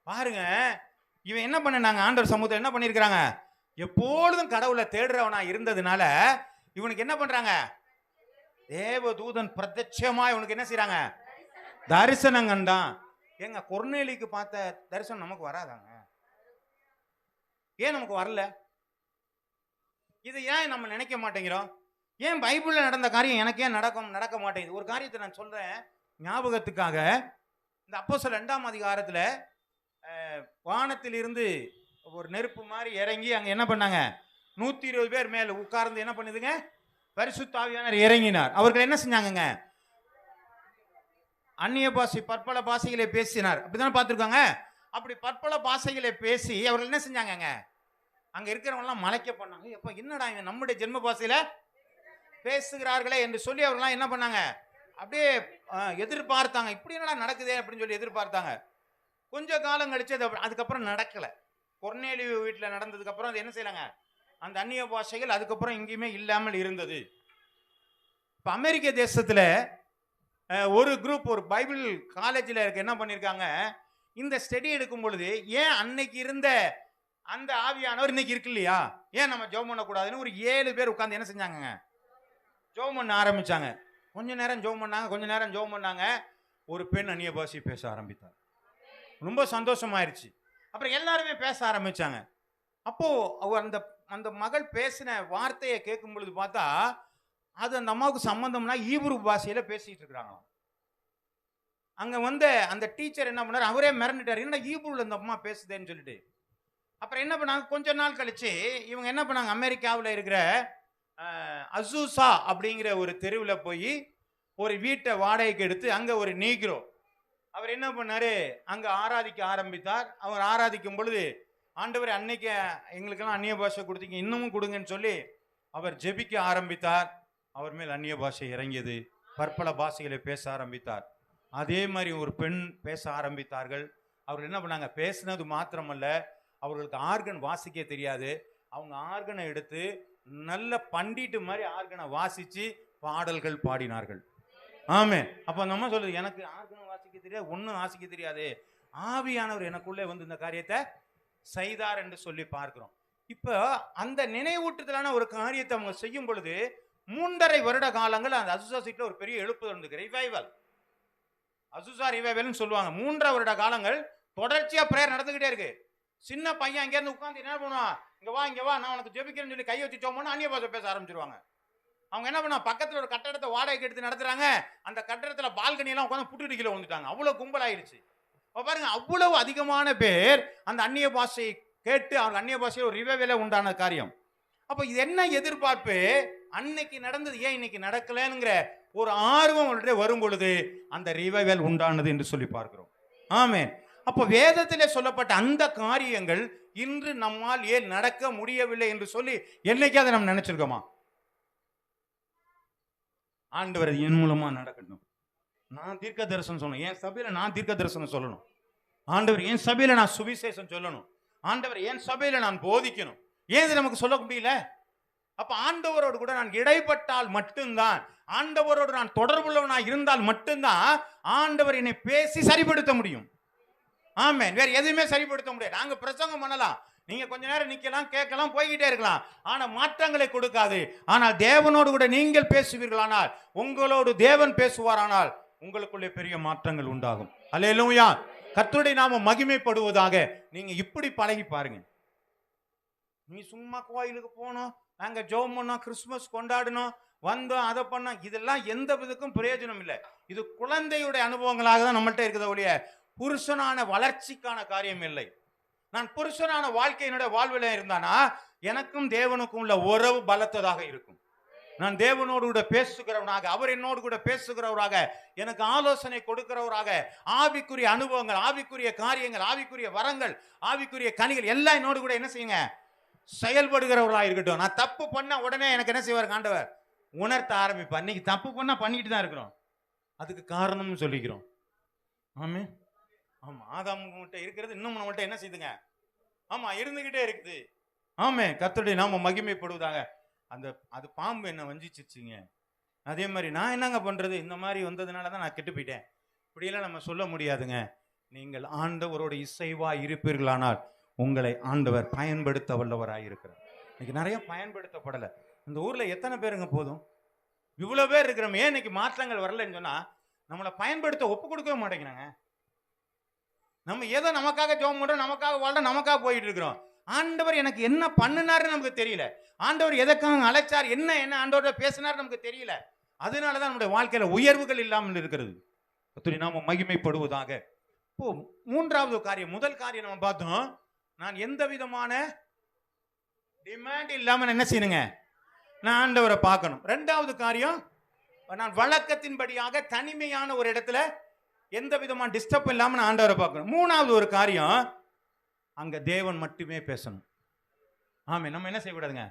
பாருங்க, இவன் என்ன பண்ணாங்க? ஆண்டவர் சமூகத்தில் என்ன பண்ணிருக்கிறாங்க? எப்பொழுதும் கடவுளை தேடுறவனா இருந்ததுனால இவனுக்கு என்ன பண்றாங்க? தேவதூதன் பிரத்யட்சமா இவனுக்கு என்ன செய்யறாங்க? தரிசனம் கண்டான். ஏங்க, கொர்நேலிக்கு பார்த்த தரிசனம் நமக்கு வராதாங்க? ஏன் நமக்கு வரல? இது ஏன் நம்ம நினைக்க மாட்டேங்கிறோம்? ஏன் பைபிள்ல நடந்த காரியம் எனக்கு ஏன் நடக்க மாட்டேங்குது? ஒரு காரியத்தை நான் சொல்றேன் ஞாபகத்துக்காக. இந்த அப்போஸ்தலர் 2ஆம் அதிகாரத்துல வானத்தில் இருந்து ஒரு நெருப்பு மாதிரி இறங்கி அங்க என்ன பண்ணாங்க? 120 பேர் மேல உட்கார்ந்து என்ன பண்ணுதுங்க? பரிசுத்த ஆவியானவர் இறங்கினார். அவர்கள் என்ன செஞ்சாங்க? அந்நிய பாஷை பற்பல பாஷைகளை பேசினார். அப்படித்தானே பார்த்துருக்காங்க. அப்படி பற்பல பாஷைகளை பேசி அவர்கள் என்ன செஞ்சாங்க, அங்க இருக்கிறவங்கலாம் மலைக்க பண்ணாங்க. எப்ப என்னடா இவன் நம்முடைய ஜென்ம பாஷையில பேசுகிறார்களே என்று சொல்லி அவர்கள்லாம் என்ன பண்ணாங்க, அப்படியே எதிர்பார்த்தாங்க. இப்படி என்னடா நடக்குதே அப்படின்னு சொல்லி எதிர்பார்த்தாங்க. கொஞ்ச காலம் கழிச்சு அதுக்கப்புறம் நடக்கல. கொர்நேலியு வீட்டில் நடந்ததுக்கு அப்புறம் அது என்ன செய்யலாங்க, அந்த அந்நிய பாஷைகள் அதுக்கப்புறம் எங்கேயுமே இல்லாமல் இருந்தது. இப்போ அமெரிக்க தேசத்தில் ஒரு குரூப், ஒரு பைபிள் காலேஜில் இருக்க என்ன பண்ணியிருக்காங்க, இந்த ஸ்டடி எடுக்கும் பொழுது ஏன் அன்னைக்கு இருந்த அந்த ஆவியானவர் இன்னைக்கு இருக்கு இல்லையா, ஏன் நம்ம ஜெபம் பண்ணக்கூடாதுன்னு ஒரு 7 பேர் உட்காந்து என்ன செஞ்சாங்க, ஜெபம் பண்ண ஆரம்பிச்சாங்க. கொஞ்ச நேரம் ஜெபம் பண்ணாங்க, கொஞ்ச நேரம் ஜெபம் பண்ணாங்க. ஒரு பெண் அந்நிய பாஷை பேச ஆரம்பித்தார். ரொம்ப சந்தோஷமாயிருச்சு. அப்புறம் எல்லாருமே பேச ஆரம்பிச்சாங்க. அப்போ அவர் அந்த அந்த மகள் பேசின வார்த்தையை கேட்கும் பொழுது பார்த்தா அது அந்த அம்மாவுக்கு சம்பந்தம்னா ஈப்ரு பாஷையில பேசிட்டு இருக்கிறாங்க. அங்க வந்து அந்த டீச்சர் என்ன பண்ணார், அவரே மிரண்டுட்டார், என்ன ஈப்ருல இந்த அம்மா பேசுதேன்னு சொல்லிட்டு. அப்புறம் என்ன பண்ணாங்க, கொஞ்ச நாள் கழிச்சு இவங்க என்ன பண்ணாங்க, அமெரிக்காவில் இருக்கிற அசூசா அப்படிங்கிற ஒரு தெருவில் போய் ஒரு வீட்டை வாடகைக்கு எடுத்து அங்க ஒரு நீக்ரோ அவர் என்ன பண்ணாரு, அங்க ஆராதிக்க ஆரம்பித்தார். அவர் ஆராதிக்கும் பொழுது, ஆண்டவர் அன்னைக்கு எங்களுக்கெல்லாம் அந்நிய பாஷை கொடுத்தீங்க, இன்னமும் கொடுங்கன்னு சொல்லி அவர் ஜெபிக்க ஆரம்பித்தார். அவர் மேல் அந்நிய பாஷை இறங்கியது. பற்பல பாஷைகளை பேச ஆரம்பித்தார். அதே மாதிரி ஒரு பெண் பேச ஆரம்பித்தார்கள். அவர்கள் என்ன பண்ணாங்க, பேசினது மாத்திரமல்ல, அவர்களுக்கு ஆர்கன் வாசிக்க தெரியாது. அவங்க ஆர்கனை எடுத்து நல்ல பண்டிட்டு மாதிரி ஆர்கனை வாசிச்சு பாடல்கள் பாடினார்கள். ஆமே. அப்ப நம்ம சொல்லுது, எனக்கு ஆர்கனை வாசிக்க தெரியாது, ஒன்னும் வாசிக்க தெரியாது, ஆவியானவர் எனக்குள்ளே வந்து இந்த காரியத்தை செய்தார் என்று சொல்லி பார்க்கிறோம். இப்ப அந்த நினைவூட்டுதலான ஒரு காரியத்தை அவங்க செய்யும் பொழுது 3.5 வருட காலங்கள் அந்த அசுசா சீட்ல ஒரு பெரிய எழுப்புதல் இருந்துக்கு, ரிவைவல், அசுசா ரிவைவல்னு சொல்லுவாங்க. 3.5 வருட காலங்கள் தொடர்ச்சியா பிரேயர் நடந்துகிட்டே இருக்கு. சின்ன பையன் இங்க இருந்து உட்கார்ந்து என்ன பண்ணுவான், இங்க வா நான் உனக்கு ஜெபிக்கிறேன்னு சொல்லி கை வச்சு சோமோன்னு அந்நிய பாஷை பேச ஆரம்பிச்சிருவாங்க. அவங்க என்ன பண்ணா, பக்கத்துல ஒரு கட்டடத்தை வாடகைக்கு எடுத்து நடத்துறாங்க. அந்த கட்டடத்துல பால்கனி எல்லாம் உட்காந்து புட்டு கீழே வந்துட்டாங்க. அவ்வளவு கும்பல் ஆயிடுச்சு. பாருங்க, அவ்வளவு அதிகமான பேர் அந்த அந்நிய பாஷையை கேட்டு அவங்க அந்நிய பாஷையில் ஒரு ரிவைவலே உண்டான காரியம். அப்ப இது என்ன எதிர்பார்ப்பு, அன்னைக்கு நடந்தது ஏன் இன்னைக்கு நடக்கலங்கிற ஒரு ஆர்வம் வரும் பொழுது அந்த ரிவைவல் உண்டானது என்று சொல்லி பார்க்கிறோம். ஆமென். அப்ப வேதத்திலே சொல்லப்பட்ட அந்த காரியங்கள் இன்று நம்மால் ஏன் நடக்க முடியவில்லை என்று சொல்லி என்னைக்காவது நம்ம நினைச்சிருக்கோமா? ஆண்டவர் என் மூலமா நடக்கணும், நான் தீர்க்க தரிசனம் சொல்லணும், என் சபையில நான் தீர்க்க தரிசனம் சொல்லணும், ஆண்டவர் என் சபையில நான் சுவிசேஷம் சொல்லணும், ஆண்டவர் என் சபையில நான் போதிக்கணும். ஏன் இது நமக்கு சொல்ல முடியல? அப்ப ஆண்டவரோடு கூட நான் இடைப்பட்டால் மட்டும்தான், ஆண்டவரோடு நான் தொடர்புள்ளவனாக இருந்தால் மட்டும்தான் ஆண்டவர் என்னை பேசி சரிப்படுத்த முடியும். ஆமென். வேற எதுவுமே சரிப்படுத்த முடியாது. நாங்க பிரசங்கம் பண்ணலாம், நீங்க கொஞ்ச நேரம் நிக்கலாம், கேட்கலாம், போய்கிட்டே இருக்கலாம், ஆனா மாற்றங்களை கொடுக்காது. ஆனால் தேவனோடு கூட நீங்கள் பேசுவீர்களானால், உங்களோடு தேவன் பேசுவாரானால் உங்களுக்குள்ளே பெரிய மாற்றங்கள் உண்டாகும். அல்லேலூயா. கர்த்தருடைய நாமம் மகிமைப்படுவதாக. நீங்க இப்படி பழகி பாருங்க. நீ சும்மா கோயிலுக்கு போனோம், நாங்க ஜெபம் பண்ணோம், கிறிஸ்துமஸ் கொண்டாடணும், வந்தோம், அதை பண்ணோம், இதெல்லாம் எந்த விதக்கும் பிரயோஜனம் இல்லை. இது குழந்தையுடைய அனுபவங்களாக தான் நம்மள்ட்ட இருக்கிறத ஒழிய புருஷனான வளர்ச்சிக்கான காரியம் இல்லை. நான் புருஷனான வாழ்க்கையினுடைய வாழ்வில் இருந்தானா எனக்கும் தேவனுக்கும் உள்ள உறவு பலத்ததாக இருக்கும். நான் தேவனோடு கூட பேசுகிறவனாக, அவர் என்னோடு கூட பேசுகிறவராக, எனக்கு ஆலோசனை கொடுக்கிறவராக, ஆவிக்குரிய அனுபவங்கள், ஆவிக்குரிய காரியங்கள், ஆவிக்குரிய வரங்கள், ஆவிக்குரிய கனிகள் எல்லாம் என்னோடு கூட என்ன செய்யுங்க, செயல்படுகிறவர்களாக இருக்கட்டும். நான் தப்பு பண்ண உடனே எனக்கு என்ன செய்வார் ஆண்டவர், உணர்த்த ஆரம்பிப்பார். இன்னைக்கு தப்பு பண்ணா பண்ணிட்டு தான் இருக்கிறோம், அதுக்கு காரணம்னு சொல்லிக்கிறோம். ஆமே. ஆமா, ஆதாம் இருக்கிறது இன்னும் நம்மள்ட்ட என்ன செய்யுதுங்க, ஆமா இருந்துகிட்டே இருக்குது. ஆமே. கர்த்தருடைய நாம மகிமைப்படுவதாக. அது பாம்பு என்ன வஞ்சிச்சிருச்சுங்க, அதே மாதிரி நான் என்னங்க பண்றது, இந்த மாதிரி வந்ததுனால தான் நான் கெட்டு போயிட்டேன், இப்படியெல்லாம் நம்ம சொல்ல முடியாதுங்க. நீங்கள் ஆண்டவரோட இசைவா இருப்பீர்களானால் உங்களை ஆண்டவர் பயன்படுத்த வல்லவராக இருக்கிறார். இன்னைக்கு நிறைய பயன்படுத்தப்படலை. இந்த ஊர்ல எத்தனை பேருங்க போதும், இவ்வளவு பேர் இருக்கிறோம், ஏன் இன்னைக்கு மாற்றங்கள் வரலன்னு சொன்னா நம்மளை பயன்படுத்த ஒப்பு கொடுக்கவே மாட்டேங்கிறாங்க. நம்ம ஏதோ நமக்காக ஜெபம் பண்றோம், நமக்காக வாழ்றோம், நமக்காக போயிட்டு இருக்கிறோம். ஆண்டவர் எனக்கு என்ன பண்ணினாருன்னு நமக்கு தெரியல, ஆண்டவர் எதற்காக அழைச்சார், என்ன என்ன ஆண்டவர் பேசினார் நமக்கு தெரியல. அதனாலதான் நம்முடைய வாழ்க்கையில உயர்வுகள் இல்லாமல் இருக்கிறது. கர்த்தருடைய நாமம் மகிமைப்படுவதாக. இப்போ மூன்றாவது காரியம், முதல் காரியம் நம்ம பார்த்தோம், நான் எந்த விதமான டிமாண்ட் இல்லாம என்ன செய்யணுங்க, நான் ஆண்டவரை பார்க்கணும். ரெண்டாவது காரியம், நான் வழக்கத்தின்படியாக தனிமையான ஒரு இடத்துல எந்த விதமான டிஸ்டர்ப் இல்லாம நான் ஆண்டவரை பார்க்கணும். மூணாவது ஒரு காரியம், அங்க தேவன் மட்டுமே பேசணும். ஆமே, நம்ம என்ன செய்யக்கூடாதுங்க?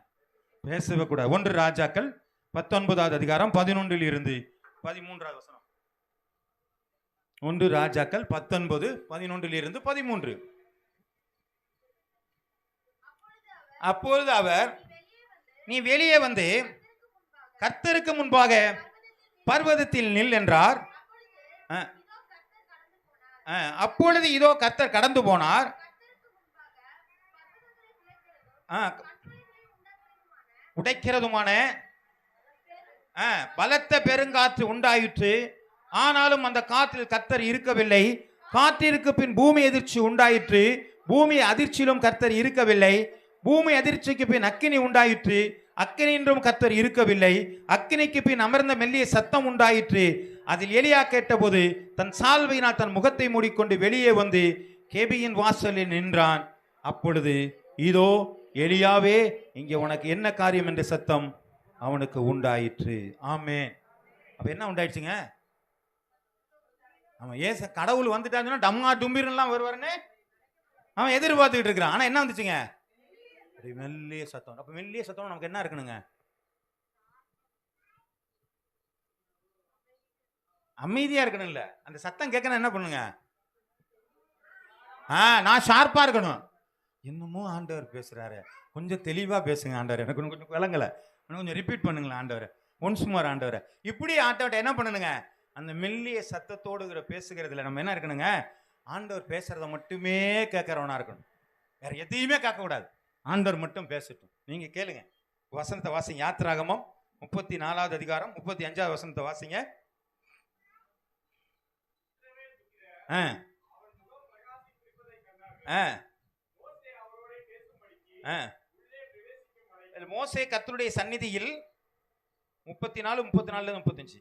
பேசவே கூடாது. 1 ராஜாக்கள் 19வது அதிகாரம் 11 இருந்து 13வது வசனம். 1 ராஜாக்கள் 19 11 இருந்து 13. அப்பொழுது அவர், நீ வெளியே வந்து கர்த்தருக்கு முன்பாக பர்வதத்தில் நில் என்றார். அப்பொழுது இதோ கர்த்தர் கடந்து போனார். உடைக்கிறதுமான பலத்த பெருங்காற்று உண்டாயிற்று. ஆனாலும் அந்த காற்றில் கர்த்தர் இருக்கவில்லை. காற்றிற்கு பின் பூமி அதிர்ச்சி உண்டாயிற்று. பூமி அதிர்ச்சியிலும் கர்த்தர் இருக்கவில்லை. பூமி அதிர்ச்சிக்கு பின் அக்கினி உண்டாயிற்று. அக்கினின்றும் கர்த்தர் இருக்கவில்லை. அக்கினிக்கு பின் அமர்ந்த மெல்லிய சத்தம் உண்டாயிற்று. அதில் எலியா கேட்டபோது தன் சால்வையினால் தன் முகத்தை மூடிக்கொண்டு வெளியே வந்து கேபியின் வாசலில் நின்றான். அப்பொழுது இதோ எலியாவே, இங்கே உனக்கு என்ன காரியம் என்ற சத்தம் அவனுக்கு உண்டாயிற்று. ஆமென். அப்ப என்ன உண்டாயிடுச்சுங்க? அவன் ஏச கடவுள் வந்துட்டான்னு டம்மா டும்பிர்லாம் வருவாருன்னு அவன் எதிர்பார்த்துக்கிட்டு இருக்கிறான். ஆனா என்ன வந்துச்சுங்க? மெல்லிய சத்தம். அப்ப மெல்லிய சத்தம் நமக்கு என்ன இருக்கணுங்க? அமைதியா இருக்கணும். இல்ல, அந்த சத்தம் கேட்கணும். என்ன பண்ணுங்க? நான் ஷார்ப்பா இருக்கணும். என்னமோ ஆண்டவர் பேசுறாரு, கொஞ்சம் தெளிவா பேசுங்க ஆண்டவர், எனக்கு கொஞ்சம் விளங்கல, கொஞ்சம் ரிப்பீட் பண்ணுங்களேன் ஆண்டவர், ஒன்ஸ் மோர் ஆண்டவர். இப்படி ஆண்டவர்கிட்ட என்ன பண்ணணுங்க? அந்த மெல்லிய சத்தத்தோடு பேசுகிறதுல நம்ம என்ன இருக்கணுங்க? ஆண்டவர் பேசுறத மட்டுமே கேட்கறவனா இருக்கணும். வேற எதையுமே கேட்க கூடாது. ஆண்டவர் மட்டும் பேசட்டும். நீங்க கேளுங்க. வசனத்தை வாசிங்க. யாத்திராகமம் 34வது அதிகாரம் 35வது வசனத்தை வாசிங்க. மோசே கர்த்தருடைய சந்நிதியில் 34 34 35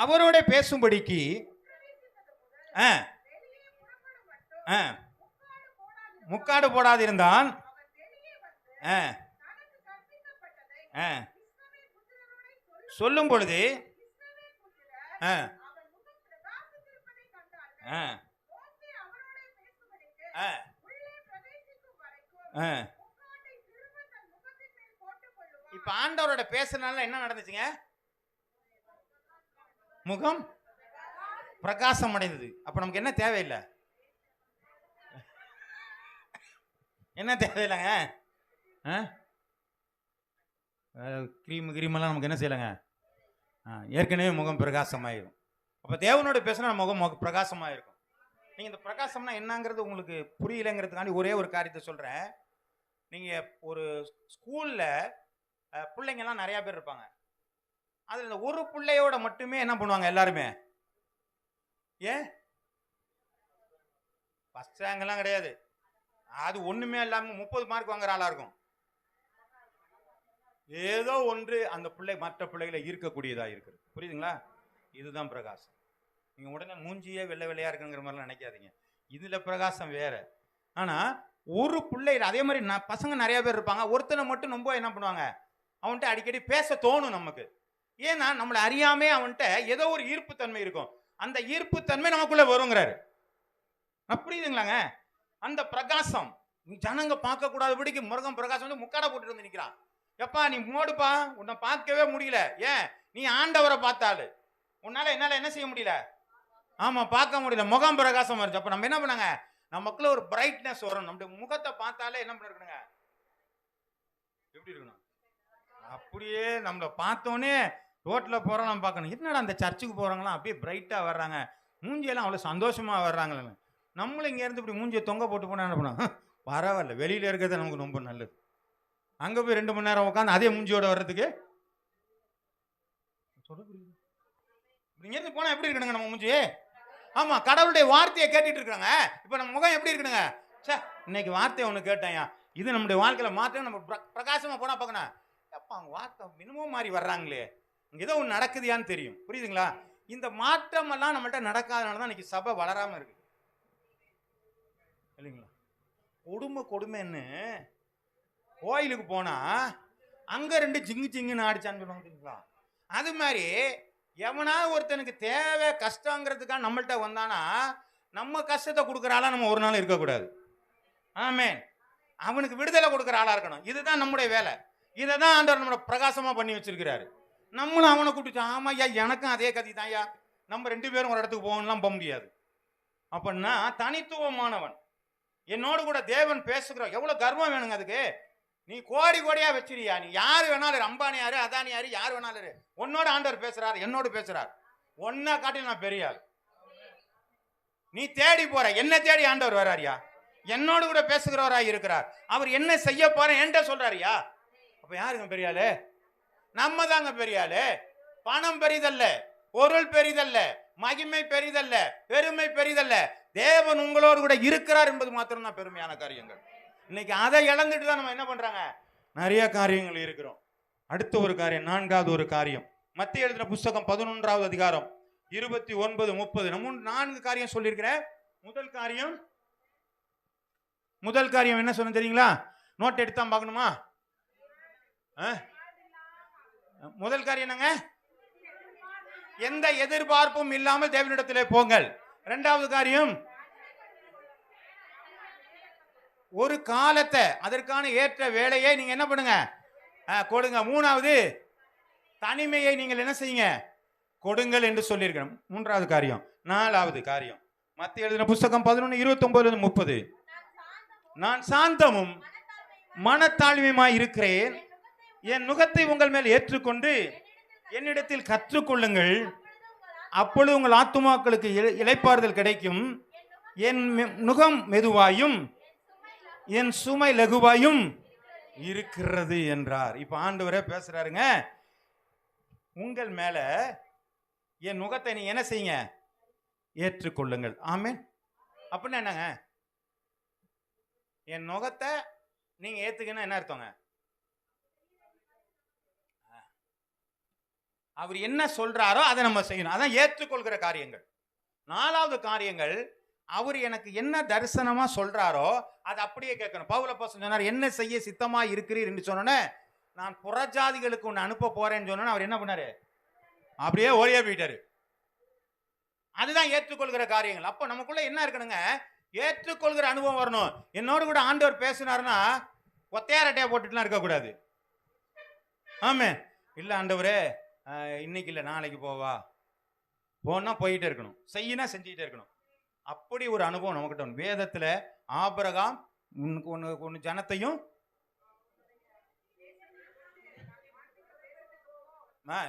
அவரோட பேசும்படிக்கு முக்காடு போடாதிருந்தான். சொல்லும் பொழுது இப்ப ஆண்டவரோட பேசுறதுனால என்ன நடந்துச்சுங்க? முகம் பிரகாசம் அடைந்தது. அப்ப நமக்கு என்ன தேவையில்லை? என்ன தேவையில்லைங்க? கிரீமெல்லாம் நமக்கு என்ன செய்யலைங்க? ஏற்கனவே முகம் பிரகாசமாயிரும். அப்ப தேவனோட பேசினா முகம் பிரகாசமாயிருக்கும். நீங்க இந்த பிரகாசம்னா என்னங்கிறது உங்களுக்கு புரியலைங்கிறதுக்காண்டி ஒரே ஒரு காரியத்தை சொல்றேன். நீங்க ஒரு ஸ்கூல்ல பிள்ளைங்கெல்லாம் நிறைய பேர் இருப்பாங்க. அதுல இந்த ஒரு பிள்ளையோட மட்டுமே என்ன பண்ணுவாங்க எல்லாருமே? ஏன் ஃபர்ஸ்ட் ரேங்க் எல்லாம் கிடையாது, அது ஒண்ணுமே இல்லாம 30 மார்க் வாங்குற ஆளா இருக்கும். ஏதோ ஒன்று அந்த பிள்ளை மற்ற பிள்ளைகளை ஈர்க்கக்கூடியதா இருக்குது. புரியுதுங்களா? இதுதான் பிரகாசம். நீங்க உடனே மூஞ்சியே வெள்ளை வெள்ளையா இருக்குங்கிற மாதிரிலாம் நினைக்காதீங்க. இதுல பிரகாசம் வேற. ஆனா ஒரு பிள்ளைல அதே மாதிரி பசங்க நிறைய பேர் இருப்பாங்க. ஒருத்தனை மட்டும் ரொம்ப என்ன பண்ணுவாங்க? அவன்கிட்ட அடிக்கடி பேச தோணும் நமக்கு. ஏன்னா நம்மளை அறியாமே அவன்கிட்ட ஏதோ ஒரு ஈர்ப்பு தன்மை இருக்கும். அந்த ஈர்ப்பு தன்மை நமக்குள்ள வருங்கிறாரு. புரியுதுங்களாங்க? அந்த பிரகாசம் ஜனங்க பார்க்க கூடாதபடிக்கு முருகன் பிரகாசம் வந்து முக்காடை போட்டுட்டு வந்து நிற்கிறான். எப்பா நீ மோடுப்பா, உன்னை பார்க்கவே முடியல. ஏன்? நீ ஆண்டவரை பார்த்தாலு உன்னால என்னால என்ன செய்ய முடியல? ஆமா, பார்க்க முடியல. முகம் பிரகாசம் வருது. அப்ப நம்ம என்ன பண்ணாங்க? நமக்குள்ள ஒரு பிரைட்னஸ் வரும். நம்முடைய முகத்தை பார்த்தாலே என்ன பண்ணிருக்கணுங்க? எப்படி இருக்கணும்? அப்படியே நம்மளை பார்த்தோன்னே ரோட்ல போறோம் நம்ம பார்க்கணும். என்னடா அந்த சர்ச்சுக்கு போறாங்களாம் அப்படியே பிரைட்டா வர்றாங்க, மூஞ்சியெல்லாம் அவ்வளவு சந்தோஷமா வர்றாங்களே. நம்மளும் இங்க இருந்து இப்படி மூஞ்சியை தொங்க போட்டு போனா என்ன பண்ணுவோம்? பரவாயில்ல, வெளியில இருக்கிறது நமக்கு ரொம்ப நல்லது. அங்க போய் 2 மணி நேரம் உட்காந்து அதே மூஞ்சியோட வர்றதுக்கு இங்க இருந்து போனா எப்படி இருக்கணுங்க நம்ம மூஞ்சி? ஆமா, கடவுளுடைய வார்த்தையை கேட்டுட்டு இருக்காங்க. இப்ப நம்ம முகம் எப்படி இருக்கணுங்க? இன்னைக்கு வார்த்தையை ஒண்ணு கேட்டேன், இது நம்முடைய வாழ்க்கையில மாற்றம். நம்ம பிரகாசமா போனா பார்க்கணும். அப்ப அவங்க வார்த்தை மினிமம் மாதிரி வர்றாங்களே, ஏதோ ஒன்று நடக்குதியான்னு தெரியும். புரியுதுங்களா? இந்த மாற்றம் எல்லாம் நம்மள்ட்ட நடக்காதனாலதான் இன்னைக்கு சபை வளராம இருக்கு இல்லைங்களா? கொடுமைன்னு கோயிலுக்கு போனா அங்க 2 ஜிங்கு ஜிங்குன்னு ஆடிச்சான்னு சொல்லுவாங்க. அது மாதிரி எவனாவது ஒருத்தனுக்கு தேவை கஷ்டங்கிறதுக்காக நம்மள்கிட்ட வந்தானா நம்ம கஷ்டத்தை கொடுக்குற ஆளா நம்ம ஒரு நாள் இருக்கக்கூடாது. ஆமென். அவனுக்கு விடுதலை கொடுக்குற ஆளா இருக்கணும். இதுதான் நம்முடைய வேலை. இதை தான் ஆண்டவர் நம்மளை பிரகாசமா பண்ணி வச்சிருக்கிறாரு. நம்மளும் அவனை கூப்பிட்டு, ஆமா ஐயா எனக்கும் அதே கதி தான் ஐயா, நம்ம 2 பேரும் ஒரு இடத்துக்கு போகணும்லாம் போக முடியாது. அப்படின்னா தனித்துவமானவன் என்னோடு கூட தேவன் பேசுகிறோம். எவ்வளவு கர்வம் வேணுங்க அதுக்கு. நீ கோடி கோடியா வச்சிருக்கியா, நீ யாரு வேணாலும், அம்பானி யாரு அதானி யாரு யார் வேணாலும், உன்னோட ஆண்டவர் பேசுறாரு, என்னோடு பேசுறார். ஒன்னா காட்டி நான் பெரிய ஆள். நீ தேடி போற, என்ன தேடி ஆண்டவர் வராரியா, என்னோடு கூட பேசுகிறவராய் இருக்கிறார். அவர் என்ன செய்ய போற என்கிட்ட சொல்றாரியா. அப்ப யாருங்க பெரிய ஆளு? நம்ம தாங்க பெரிய ஆளு. பணம் பெரிதல்ல, பொருள் பெரிதல்ல, மகிமை பெரிதல்ல, பெருமை பெரிதல்ல, தேவன் உங்களோடு கூட இருக்கிறார் என்பது மாத்திரம் தான் பெருமையான காரியங்கள். இன்னைக்கு அதை இழந்துட்டு தான் நம்ம என்ன பண்றாங்க, நிறைய காரியங்கள் இருக்கிறோம். அடுத்த ஒரு காரியம், 4வது ஒரு காரியம், மத்திய எழுதின புஸ்தகம் 11வது அதிகாரம் 29, 30 நம்ம 4 காரியம் சொல்லியிருக்கிறேன். முதல் காரியம் என்ன சொன்ன தெரியுங்களா? நோட் எடுத்தா பார்க்கணுமா? முதல் காரியம் என்னங்க? எந்த எதிர்பார்ப்பும் இல்லாமல் தேவனிடத்திலே போங்கள். 2வது காரியம், ஒரு காலத்தை, அதற்கான ஏற்ற வேலையை நீங்க என்ன பண்ணுங்க, கொடுங்க. 3வது, தனிமையை நீங்கள் என்ன செய்யுங்க, கொடுங்கள் என்று சொல்லியிருக்கிறோம். 3வது காரியம். 4வது காரியம், மத்திய எழுதின புஸ்தகம் 11:29-30 நான் சாந்தமும் மனத்தாழ்மையுமாய் இருக்கிறேன், என் நுகத்தை உங்கள் மேல் ஏற்றுக்கொண்டு என்னிடத்தில் கற்றுக்கொள்ளுங்கள், அப்பொழுது உங்கள் ஆத்துமாக்களுக்கு இளைப்பாறுதல் கிடைக்கும். என் நுகம் மெதுவாயும் என் சுமை லகுவாயும் இருக்கிறது என்றார். இப்ப ஆண்டவரே பேசுறாருங்க, உங்கள் மேல என் நுகத்தை நீங்க என்ன செய்யுங்க, ஏற்றுக்கொள்ளுங்கள். ஆமென். அப்படின்னா என்னங்க, என் நுகத்தை நீங்க ஏத்துக்கணும் என்ன அர்த்தங்க? அவர் என்ன சொல்றாரோ அதை நம்ம செய்யணும். அதான் ஏற்றுக்கொள்கிற காரியங்கள். 4வது காரியங்கள், அவர் எனக்கு என்ன தரிசனமா சொல்றாரோ அதை அப்படியே கேட்கணும். பவுல் அப்போஸ்தலன் சொன்னார், என்ன செய்ய சித்தமா இருக்கிறீர் என்று சொன்னோன்னே, நான் புறஜாதிகளுக்கு ஒன்று அனுப்ப போறேன்னு சொன்னோன்னே அவர் என்ன பண்ணாரு, அப்படியே ஓடியே போயிட்டாரு. அதுதான் ஏற்றுக்கொள்கிற காரியங்கள். அப்ப நமக்குள்ள என்ன இருக்கணுங்க, ஏற்றுக்கொள்கிற அனுபவம் வரணும். என்னோடு கூட ஆண்டவர் பேசினார்னா ஒத்தையாரட்டையா போட்டுட்டுலாம் இருக்கக்கூடாது. ஆமே, இல்ல ஆண்டவரே இன்னைக்கு இல்லை நாளைக்கு போவா, போனா போயிட்டே இருக்கணும், செய்யினா செஞ்சுக்கிட்டே இருக்கணும். அப்படி ஒரு அனுபவம் நமக்கிட்ட. வேதத்துல ஆபிரகாம் ஒன்னு ஜனத்தையும்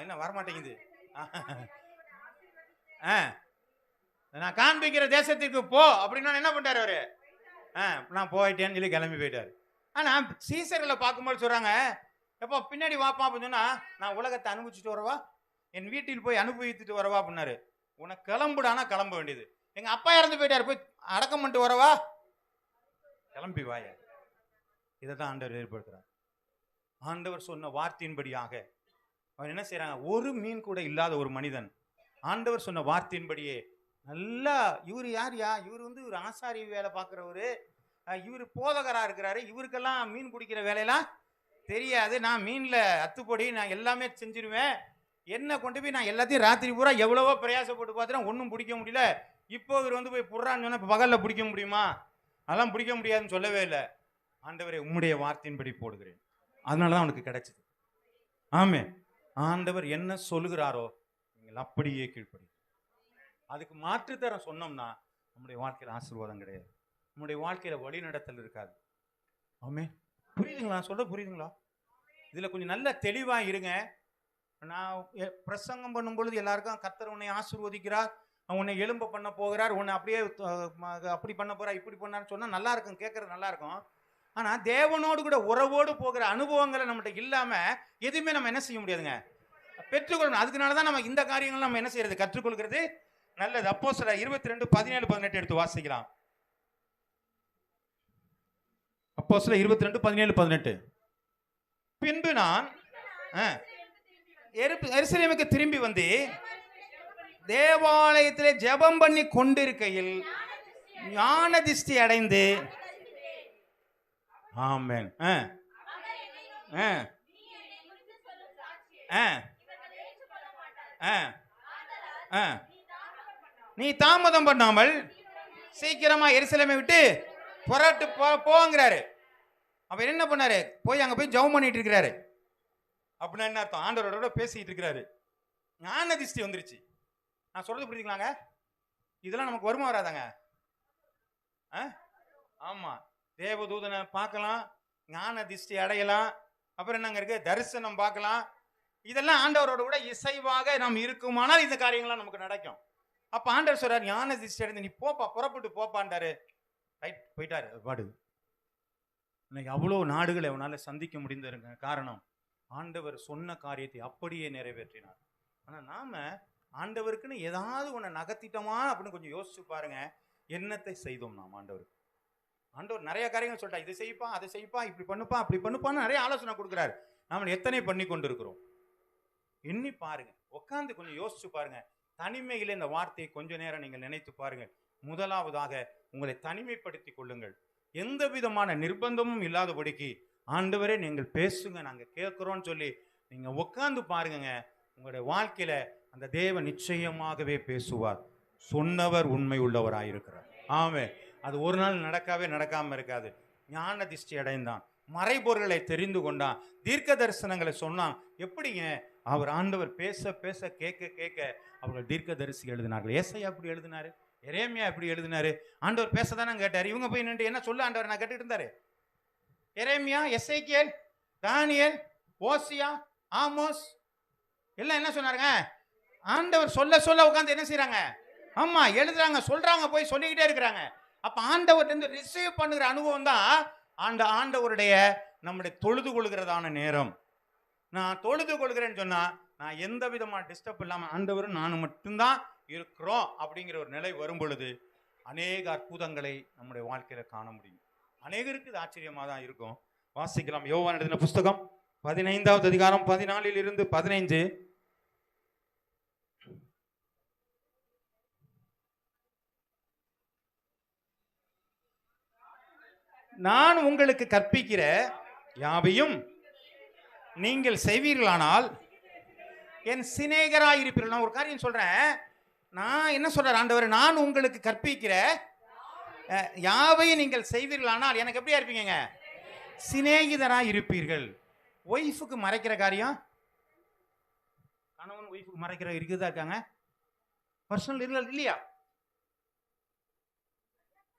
என்ன வரமாட்டேங்குது, நான் காண்பிக்கிற தேசத்துக்கு போ அப்படின்னா என்ன பண்ணிட்டாரு அவரு, நான் போயிட்டேன்னு சொல்லி கிளம்பி போயிட்டாரு. ஆனா சீசர்களை பார்க்கும்போது சொல்றாங்க, எப்போ பின்னாடி வாப்பா அப்படின்னு சொன்னா, நான் உலகத்தை அனுபவிச்சுட்டு வரவா, என் வீட்டில் போய் அனுபவித்துட்டு வரவா அப்படின்னாரு. உனக்கு கிளம்புடானா கிளம்ப வேண்டியது. எங்க அப்பா இறந்து போயிட்டாரு, போய் அடக்கம் பண்ணிட்டு வரவா, கிளம்பி வாய. இதைதான் ஆண்டவர் ஏற்படுத்துறார். ஆண்டவர் சொன்ன வார்த்தையின்படியாக அவன் என்ன செய்யறாங்க, ஒரு மீன் கூட இல்லாத ஒரு மனிதன் ஆண்டவர் சொன்ன வார்த்தையின்படியே நல்லா, இவர் யார்யா, இவர் ஒரு ஆசாரி வேலை பார்க்கிறவரு, இவர் போதகரா இருக்கிறாரு, இவருக்கெல்லாம் மீன் பிடிக்கிற வேலையெல்லாம் தெரியாது, நான் மீன்ல அத்துப்பொடி நான் எல்லாமே செஞ்சிருவேன், என்ன கொண்டு போய் நான் எல்லாத்தையும் ராத்திரி பூரா எவ்வளவோ பிரயாசப்பட்டு பார்த்துட்டேன், ஒன்றும் பிடிக்க முடியல, இப்போ இவர் போய் புடுறான்னு சொன்னா இப்போ பகல்ல பிடிக்க முடியுமா, அதெல்லாம் பிடிக்க முடியாதுன்னு சொல்லவே இல்லை. ஆண்டவரை உம்முடைய வார்த்தையின்படி போடுகிறேன், அதனாலதான் அவனுக்கு கிடைச்சது. ஆமே, ஆண்டவர் என்ன சொல்லுகிறாரோ நீங்கள் அப்படியே கீழ்ப்படி. அதுக்கு மாற்றுத்தரம் சொன்னோம்னா நம்முடைய வாழ்க்கையில் ஆசீர்வாதம் கிடையாது, நம்முடைய வாழ்க்கையில வழி நடத்தல் இருக்காது. ஆமே, புரியுதுங்களா சொல்ற, புரியுதுங்களா? இதுல கொஞ்சம் நல்ல தெளிவா இருங்க. நான் பிரசங்கம் பண்ணும் பொழுது எல்லாருக்கும் கர்த்தர் உன்னை ஆசீர்வதிக்கிறார், உன்னை எலும்ப பண்ண போகிறார், உன்னை அப்படியே அப்படி பண்ண போறா, இப்படி பண்ணான்னு சொன்னா நல்லா இருக்கும், கேட்கறது நல்லா இருக்கும். ஆனா தேவனோடு கூட உறவோடு போகிற அனுபவங்களை நம்மகிட்ட இல்லாம எதுவுமே நம்ம என்ன செய்ய முடியாதுங்க, பெற்றுக்கொள்ளணும். அதுக்குனாலதான் நம்ம இந்த காரியங்கள் நம்ம என்ன செய்யறது, கற்றுக்கொள்கிறது நல்லது. அப்போஸ்தலர் 22:17-18 எடுத்து வாசிக்கலாம். அப்போஸ்தலர் 22:17-18. பின்பு நான் எருசலேமுக்கு திரும்பி வந்து தேவாலயத்திலே ஜெபம் பண்ணி கொண்டிருக்கையில் ஞான திஷ்டி அடைந்து, ஆமென், ஆ, நீ தாமதம் பண்ணாமல் சீக்கிரமா எருசலேமை விட்டு புறட்டு போங்கிறாரு. அவர் என்ன பண்ணாரு? போய் அங்க போய் ஜெபம் பண்ணிட்டு இருக்கிறாரு. அப்படின்னா என்ன அர்த்தம்? ஆண்டவரோட பேசிட்டு இருக்கிறாரு. ஞான திஷ்டி வந்துருச்சு. நான் சொல்றது புரியுதுங்களாங்க? இதெல்லாம் நமக்கு வருமா வராதாங்க? ஆமா, தேவதூதனை பார்க்கலாம், ஞான திஷ்டி அடையலாம், அப்புறம் என்னங்க இருக்கு, தரிசனம் பார்க்கலாம். இதெல்லாம் ஆண்டவரோட கூட இசைவாக நாம் இருக்குமானால் இந்த காரியங்கள்லாம் நமக்கு நடக்கும். அப்ப ஆண்டவர் சொல்றாரு, ஞான திஷ்டி அடைந்து நீ போப்பா, புறப்பட்டு போப்பான்டாரு. ரைட், போயிட்டாரு. பாடு. இன்னைக்கு அவ்வளோ நாடுகளை அவனால சந்திக்க முடிந்திருங்க. காரணம், ஆண்டவர் சொன்ன காரியத்தை அப்படியே நிறைவேற்றினார். ஆனா நாம ஆண்டவருக்குன்னு ஏதாவது ஒண்ணு நகர்த்திட்டோமா அப்படின்னு கொஞ்சம் யோசிச்சு பாருங்க. என்னத்தை செய்தோம் நாம் ஆண்டவருக்கு? ஆண்டவர் நிறைய காரியங்கள் சொல்லிட்டா, இதை செய்ப்பா, அதை செய்ப்பா, இப்படி பண்ணுப்பா, அப்படி பண்ணுப்பான்னு நிறைய ஆலோசனை கொடுக்குறாரு. நாம எத்தனை பண்ணி கொண்டு இருக்கிறோம்? எண்ணி பாருங்க, உட்காந்து கொஞ்சம் யோசிச்சு பாருங்க. தனிமையில இந்த வார்த்தையை கொஞ்ச நேரம் நீங்கள் நினைத்து பாருங்க. முதலாவதாக உங்களை தனிமைப்படுத்திக் கொள்ளுங்கள். எந்த விதமான நிர்பந்தமும் இல்லாதபடிக்கு, ஆண்டவரே நீங்கள் பேசுங்க, நாங்க கேட்கிறோம்னு சொல்லி நீங்க உட்கார்ந்து பாருங்க. உங்களுடைய வாழ்க்கையில அந்த தேவன் நிச்சயமாகவே பேசுவார். சொன்னவர் உண்மை உள்ளவராயிருக்கிறார். ஆமே, அது ஒரு நாள் நடக்காம இருக்காது. ஞான திஷ்டி அடைந்தான், மறைபொருள்களை தெரிந்து கொண்டான், தீர்க்க தரிசனங்களை சொன்னான். எப்படிங்க? அவர் ஆண்டவர் பேச பேச கேட்க கேட்க அவர்கள் தீர்க்க தரிசி எழுதினார்கள். ஏசாயா அப்படி எழுதினாரு, எரேமியா எப்படி எழுதினாரு. ஆண்டவர் பேசதானே கேட்டார். இவங்க போய் நின்று என்ன சொல்ல ஆண்டவர் நான் கேட்டுட்டு இருந்தாரு. எரேமியா, எசேக்கியேல், தானியேல், ஓசியா, ஆமோஸ் எல்லாம் என்ன சொன்னாருங்க? ஆண்டவர் சொல்ல சொல்ல உட்கார்ந்து என்ன செய்யறாங்க? ஆமா, எழுதுறாங்க, சொல்றாங்க, போய் சொல்லிக்கிட்டே இருக்கிறாங்க. அப்ப ஆண்டவர் இருந்து ரிசீவ் பண்ணுகிற அனுபவம் தான் ஆண்டவருடைய நம்முடைய தொழுது கொள்கிறதான நேரம். நான் தொழுது கொள்கிறேன்னு சொன்னா நான் எந்த விதமான டிஸ்டர்ப் இல்லாம ஆண்டவரும் நானும் மட்டும்தான் இருக்கிறோம் அப்படிங்கிற ஒரு நிலை வரும் பொழுது அநேக அற்புதங்களை நம்முடைய வாழ்க்கையில காண முடியும். அநேகருக்கு இது ஆச்சரியமா தான் இருக்கும். வாசிக்கலாம். யோவான் எழுதின புஸ்தகம் 15வது அதிகாரம் 14 இருந்து 15. நான் உங்களுக்கு கற்பிக்கிற யாவையும் நீங்கள் செய்வீர்களானால் என் சிநேகராய் இருப்பீர்கள். நான் ஒரு காரியம் சொல்றேன். நான் என்ன சொல்றேன் ஆண்டவர்? நான் உங்களுக்கு கற்பிக்கிற யாவையும் நீங்கள் செய்வீர்களானால் எனக்கு எப்படியா இருப்பீங்க? சிநேகிதராய் இருப்பீர்கள். ஒய்ஃபுக்கு மறைக்கிற காரியம் கணவன் ஒய்ஃபுக்கு மறைக்கிற இருக்குதா இருக்காங்க? பர்சனல் இல்லையா?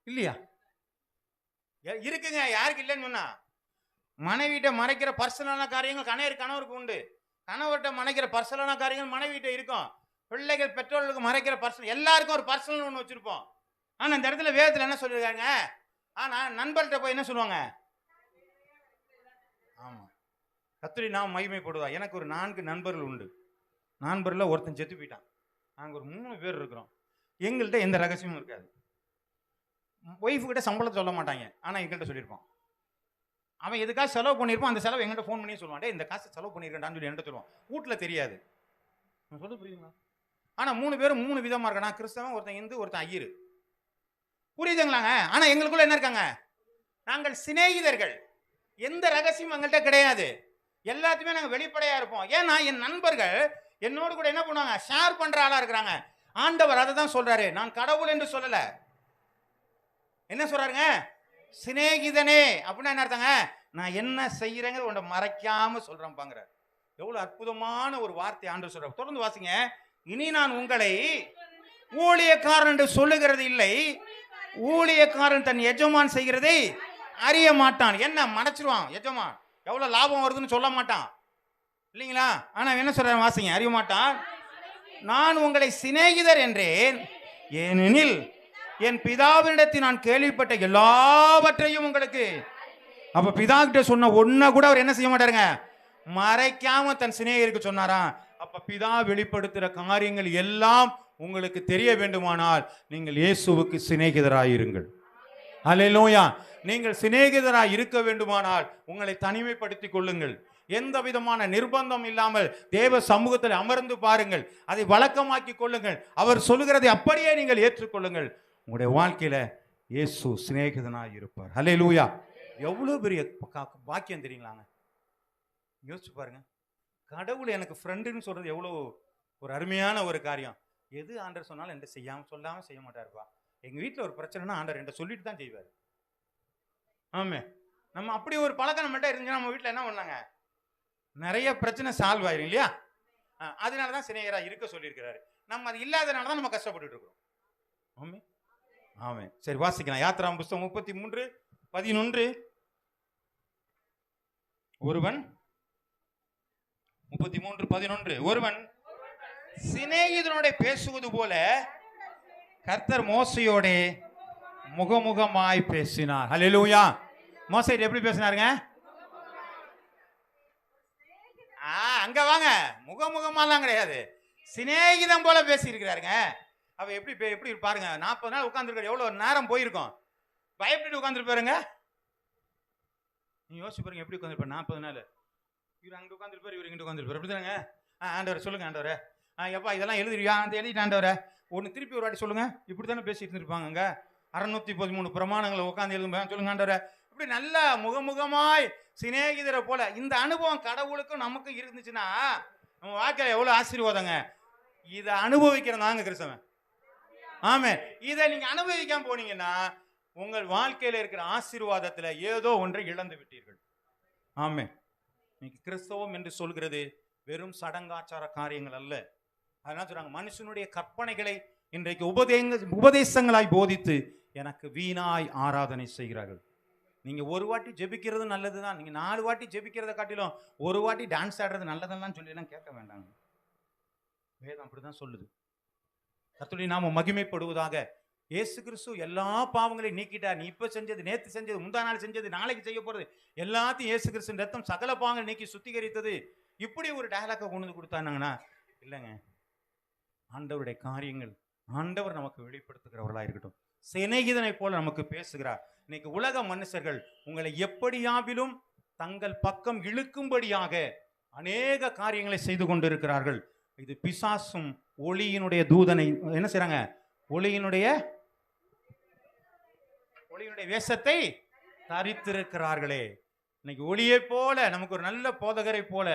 இல்லையா? இருக்குங்க. யாருக்கு இல்லைன்னு சொன்னா? மனைவிட்ட மறைக்கிற பர்சனலான காரியங்கள் கணவருக்கு உண்டு. கணவர்கிட்ட மறைக்கிற பர்சனலான காரியங்கள் மனைவிட்ட இருக்கும். பிள்ளைகள் பெற்றோர்களுக்கு மறைக்கிற பர்சனல், எல்லாருக்கும் ஒரு பர்சனல் ஒன்று வச்சிருப்போம். ஆனா இந்த இடத்துல வேதத்தில் என்ன சொல்லிருக்காங்க? ஆனா நண்பர்கிட்ட போய் என்ன சொல்லுவாங்க? ஆமா, கர்த்தரை நாம் மகிமைப்படுவா. எனக்கு ஒரு 4 நண்பர்கள் உண்டு. நண்பர்ல ஒருத்தன் செத்து போயிட்டான். நாங்க ஒரு 3 பேர் இருக்கிறோம். எங்கள்கிட்ட எந்த ரகசியமும் இருக்காது. ஒய்ஃபு கிட்ட சம்பளத்தை சொல்ல மாட்டாங்க, ஆனா எங்கள்கிட்ட சொல்லியிருப்பான். அவன் எதுக்காக செலவு பண்ணியிருப்பான், அந்த செலவு எங்கிட்ட ஃபோன் பண்ணி சொல்லுவான். இந்த காசு செலவு பண்ணியிருக்கேன்டான்னு சொல்லி என்கிட்ட சொல்லுவான். வீட்டில் தெரியாது. சொல்ல புரியுதுங்களா? ஆனா 3 பேரும் 3 விதமா இருக்க. நான் கிறிஸ்தவன், ஒருத்தன் இந்து, ஒருத்தன் ஐயரு. புரியுதுங்களாங்க? ஆனா எங்களுக்குள்ள என்ன இருக்காங்க? நாங்கள் சிநேகிதர்கள். எந்த ரகசியம் எங்கள்கிட்ட கிடையாது. எல்லாத்தையுமே நாங்கள் வெளிப்படையா இருப்போம். ஏன்னா என் நண்பர்கள் என்னோடு கூட என்ன பண்ணுவாங்க? ஷேர் பண்ற ஆளா இருக்கிறாங்க. ஆண்டவர் அதை தான் சொல்றாரு. நான் கடவுள் என்று சொல்லல. என்ன சொல்றாருங்க? சிநேகிதனே அப்படின்னா என்ன அர்த்தங்க? நான் என்ன செய்யறேங்க உன்னை மறைக்காம சொல்றேன் பாங்கிற. எவ்வளவு அற்புதமான ஒரு வார்த்தை ஆண்டவர் சொல்றார். தொடர்ந்து வாசிங்க. இனி நான் உங்களை ஊழியக்காரன் என்று சொல்லுகிறது இல்லை, ஊழியக்காரன் தன் எஜமான் செய்கிறதை அறிய மாட்டான். என்ன மறைச்சிருவான் எஜமான்? எவ்வளவு லாபம் வருதுன்னு சொல்ல மாட்டான் இல்லைங்களா? ஆனா என்ன சொல்ற வாசிங்க. அறிய மாட்டான். நான் உங்களை சிநேகிதர் என்றேன், ஏனெனில் என் பிதாவினிடத்தில் நான் கேள்விப்பட்ட எல்லாவற்றையும் உங்களுக்கு. அப்ப பிதா கிட்ட சொன்ன ஒன்ன கூட அவர் என்ன செய்ய மாட்டாருங்க? மறைக்காம தன் சிநேகிதருக்கு சொன்னாராம். அப்ப பிதா வெளிப்படுத்துற காரியங்கள் எல்லாம் உங்களுக்கு தெரிய வேண்டுமானால் நீங்கள் இயேசுவுக்கு சிநேகிதராயிருங்கள். அல்லேலூயா. நீங்கள் சிநேகிதராய் இருக்க வேண்டுமானால் உங்களை தனிமைப்படுத்திக் கொள்ளுங்கள். எந்த விதமான நிர்பந்தம் இல்லாமல் தேவ சமூகத்தில் அமர்ந்து பாருங்கள். அதை வழக்கமாக்கி கொள்ளுங்கள். அவர் சொல்லுகிறதை அப்படியே நீங்கள் ஏற்றுக்கொள்ளுங்கள். உங்களுடைய வாழ்க்கையில இயேசு சிநேகிதனாய் இருப்பார். அல்லேலூயா. எவ்வளவு பெரிய பாக்கியம் தெரியுங்களாங்க? யோசிச்சு பாருங்க. கடவுள் எனக்கு ஃப்ரெண்டுன்னு சொல்றது எவ்வளவு ஒரு அருமையான ஒரு காரியம். எது ஆண்டவர் சொன்னாலும் என்கிட்ட சொல்லாமல் செய்ய மாட்டாருப்பா. எங்கள் வீட்டில் ஒரு பிரச்சனைனா ஆண்டவர் என்கிட்ட சொல்லிட்டு தான் செய்வார். ஆமே, நம்ம அப்படி ஒரு பழக்கம் நம்மகிட்ட இருந்துச்சுன்னா நம்ம வீட்டில் என்ன பண்ணாங்க, நிறைய பிரச்சனை சால்வ் ஆயிரும் இல்லையா? அதனால தான் சிநேகிதராக இருக்க சொல்லியிருக்கிறாரு. நம்ம அது இல்லாதனால தான் நம்ம கஷ்டப்பட்டு இருக்கிறோம். ஆமே ஆமே. சரி, வாசிக்கலாம். யாத்திராம் புஸ்தகம் 33:11. ஒருவன் 33:11. ஒருவன் சிநேகிதனோட பேசுவது போல கர்த்தர் மோசையோட முகமுகமாய் பேசினார். ஹல்லேலூயா. மோசே எப்படி பேசினாருங்க? அங்க வாங்க, முகமுகமாலாம் கிடையாது, சிநேகிதம் போல பேசி இருக்கிறாருங்க. அவ எப்படி பாருங்க, 40 நாள் உட்கார்ந்துருக்காரு. எவ்வளவு நேரம் போயிருக்கோம், பயப்பட்டு உட்கார்ந்துருப்பாருங்க. நீங்க யோசிச்சு பாருங்க, எப்படி உட்காந்துருப்பாரு 40 நாள். இவர் அங்க உட்காந்துருப்பாரு, இவர் இங்கிட்டு உட்காந்துருப்பாரு. அப்படிதானங்க? ஆண்டவரை சொல்லுங்க, ஆண்டவரை எப்பா இதெல்லாம் எழுதிருவியா? அந்த எழுதிட்டு ஆண்டவரை ஒன்று திருப்பி ஒரு வாட்டி சொல்லுங்க. இப்படி தானே பேசிட்டு இருந்திருப்பாங்க. 613 பிரமாணங்களை உட்காந்து எழுதுங்க, சொல்லுங்க ஆண்டவரை. இப்படி நல்ல முகமுகமாய் சிநேகிதரை போல. இந்த அனுபவம் கடவுளுக்கும் நமக்கும் இருந்துச்சுன்னா நம்ம வாழ்க்கையில எவ்வளவு ஆசீர்வாதங்க. இதை அனுபவிக்கிறதாங்க கிறிஸ்தவன். ஆமே, இதை நீங்க அனுபவிக்காம போனீங்கன்னா உங்கள் வாழ்க்கையில இருக்கிற ஆசீர்வாதத்துல ஏதோ ஒன்றை இழந்து விட்டீர்கள். ஆமே, இன்னைக்கு கிறிஸ்தவம் என்று சொல்கிறது வெறும் சடங்காச்சார காரியங்கள் அல்ல. அதனால சொல்றாங்க, மனுஷனுடைய கற்பனைகளை இன்றைக்கு உபதேசங்களாய் போதித்து எனக்கு வீணாய் ஆராதனை செய்கிறார்கள். நீங்க ஒரு வாட்டி ஜெபிக்கிறது நல்லதுதான். நீங்க 4 வாட்டி ஜெபிக்கிறத காட்டிலும் ஒரு வாட்டி டான்ஸ் ஆடுறது நல்லதெல்லாம் சொல்லி எல்லாம் கேட்க வேண்டாங்க. வேதம் அப்படிதான் சொல்லுது. கர்த்தருடைய நாமம் மகிமைப்படுவதாக. இயேசு கிறிஸ்து எல்லா பாவங்களையும் நீக்கிட்டார். நீ இப்ப செஞ்சது, நேத்து செஞ்சது, முந்தா நாள் செஞ்சது, நாளைக்கு செய்ய போறது எல்லாத்தையும் இயேசு கிறிஸ்து ரத்தம் சகல பாவங்களை நீக்கி சுத்திகரித்தது. இப்படி ஒரு டயலாக்கை கொண்டு வந்து கொடுத்தாங்கன்னா இல்லைங்க. ஆண்டவருடைய காரியங்கள் ஆண்டவர் நமக்கு வெளிப்படுத்துகிறவர்களா இருக்கட்டும். சிநேகிதனை போல நமக்கு பேசுகிறார். இன்னைக்கு உலக மனுஷர்கள் உங்களை எப்படியாவிலும் தங்கள் பக்கம் இழுக்கும்படியாக அநேக காரியங்களை செய்து கொண்டிருக்கிறார்கள். இது பிசாசும் ஒளியினுடைய தூதனை என்ன செய்றாங்க, ஒளியினுடைய வேஷத்தை தரித்திருக்கிறார்களே. இன்னைக்கு ஒளியை போல, நமக்கு ஒரு நல்ல போதகரை போல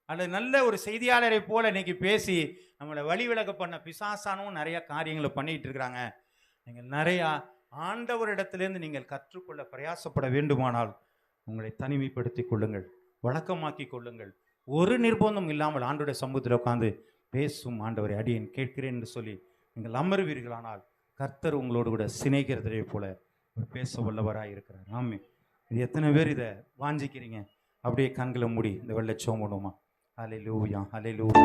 அல்லது நல்ல ஒரு செய்தியாளரை போல இன்னைக்கு பேசி நம்மளை வழி விலக பண்ண பிசாசானும் நிறைய காரியங்களை பண்ணிட்டு இருக்கிறாங்க. நீங்கள் நிறையா ஆண்டவரிடத்திலிருந்து நீங்கள் கற்றுக்கொள்ள பிரயாசப்பட வேண்டுமானால் உங்களை தனிமைப்படுத்திக் கொள்ளுங்கள், வழக்கமாக்கி கொள்ளுங்கள். ஒரு நிர்பந்தம் இல்லாமல் ஆண்டவருடைய சமூகத்தில் உட்கார்ந்து பேசும் ஆண்டவரை அடியேன் கேட்கிறேன் என்று சொல்லி நீங்கள் அமர்வீர்களானால் கர்த்தர் உங்களோடு கூட சிநேகிதரை போல பேச வல்லவராக இருக்கிறார். ஆமே, இது எத்தனை பேர் இதை வாஞ்சிக்கிறீங்க? அப்படியே கண்களை மூடி இந்த வெள்ளை சோம் பண்ணுவோமா? ஹல்லேலூயா, ஹல்லேலூயா.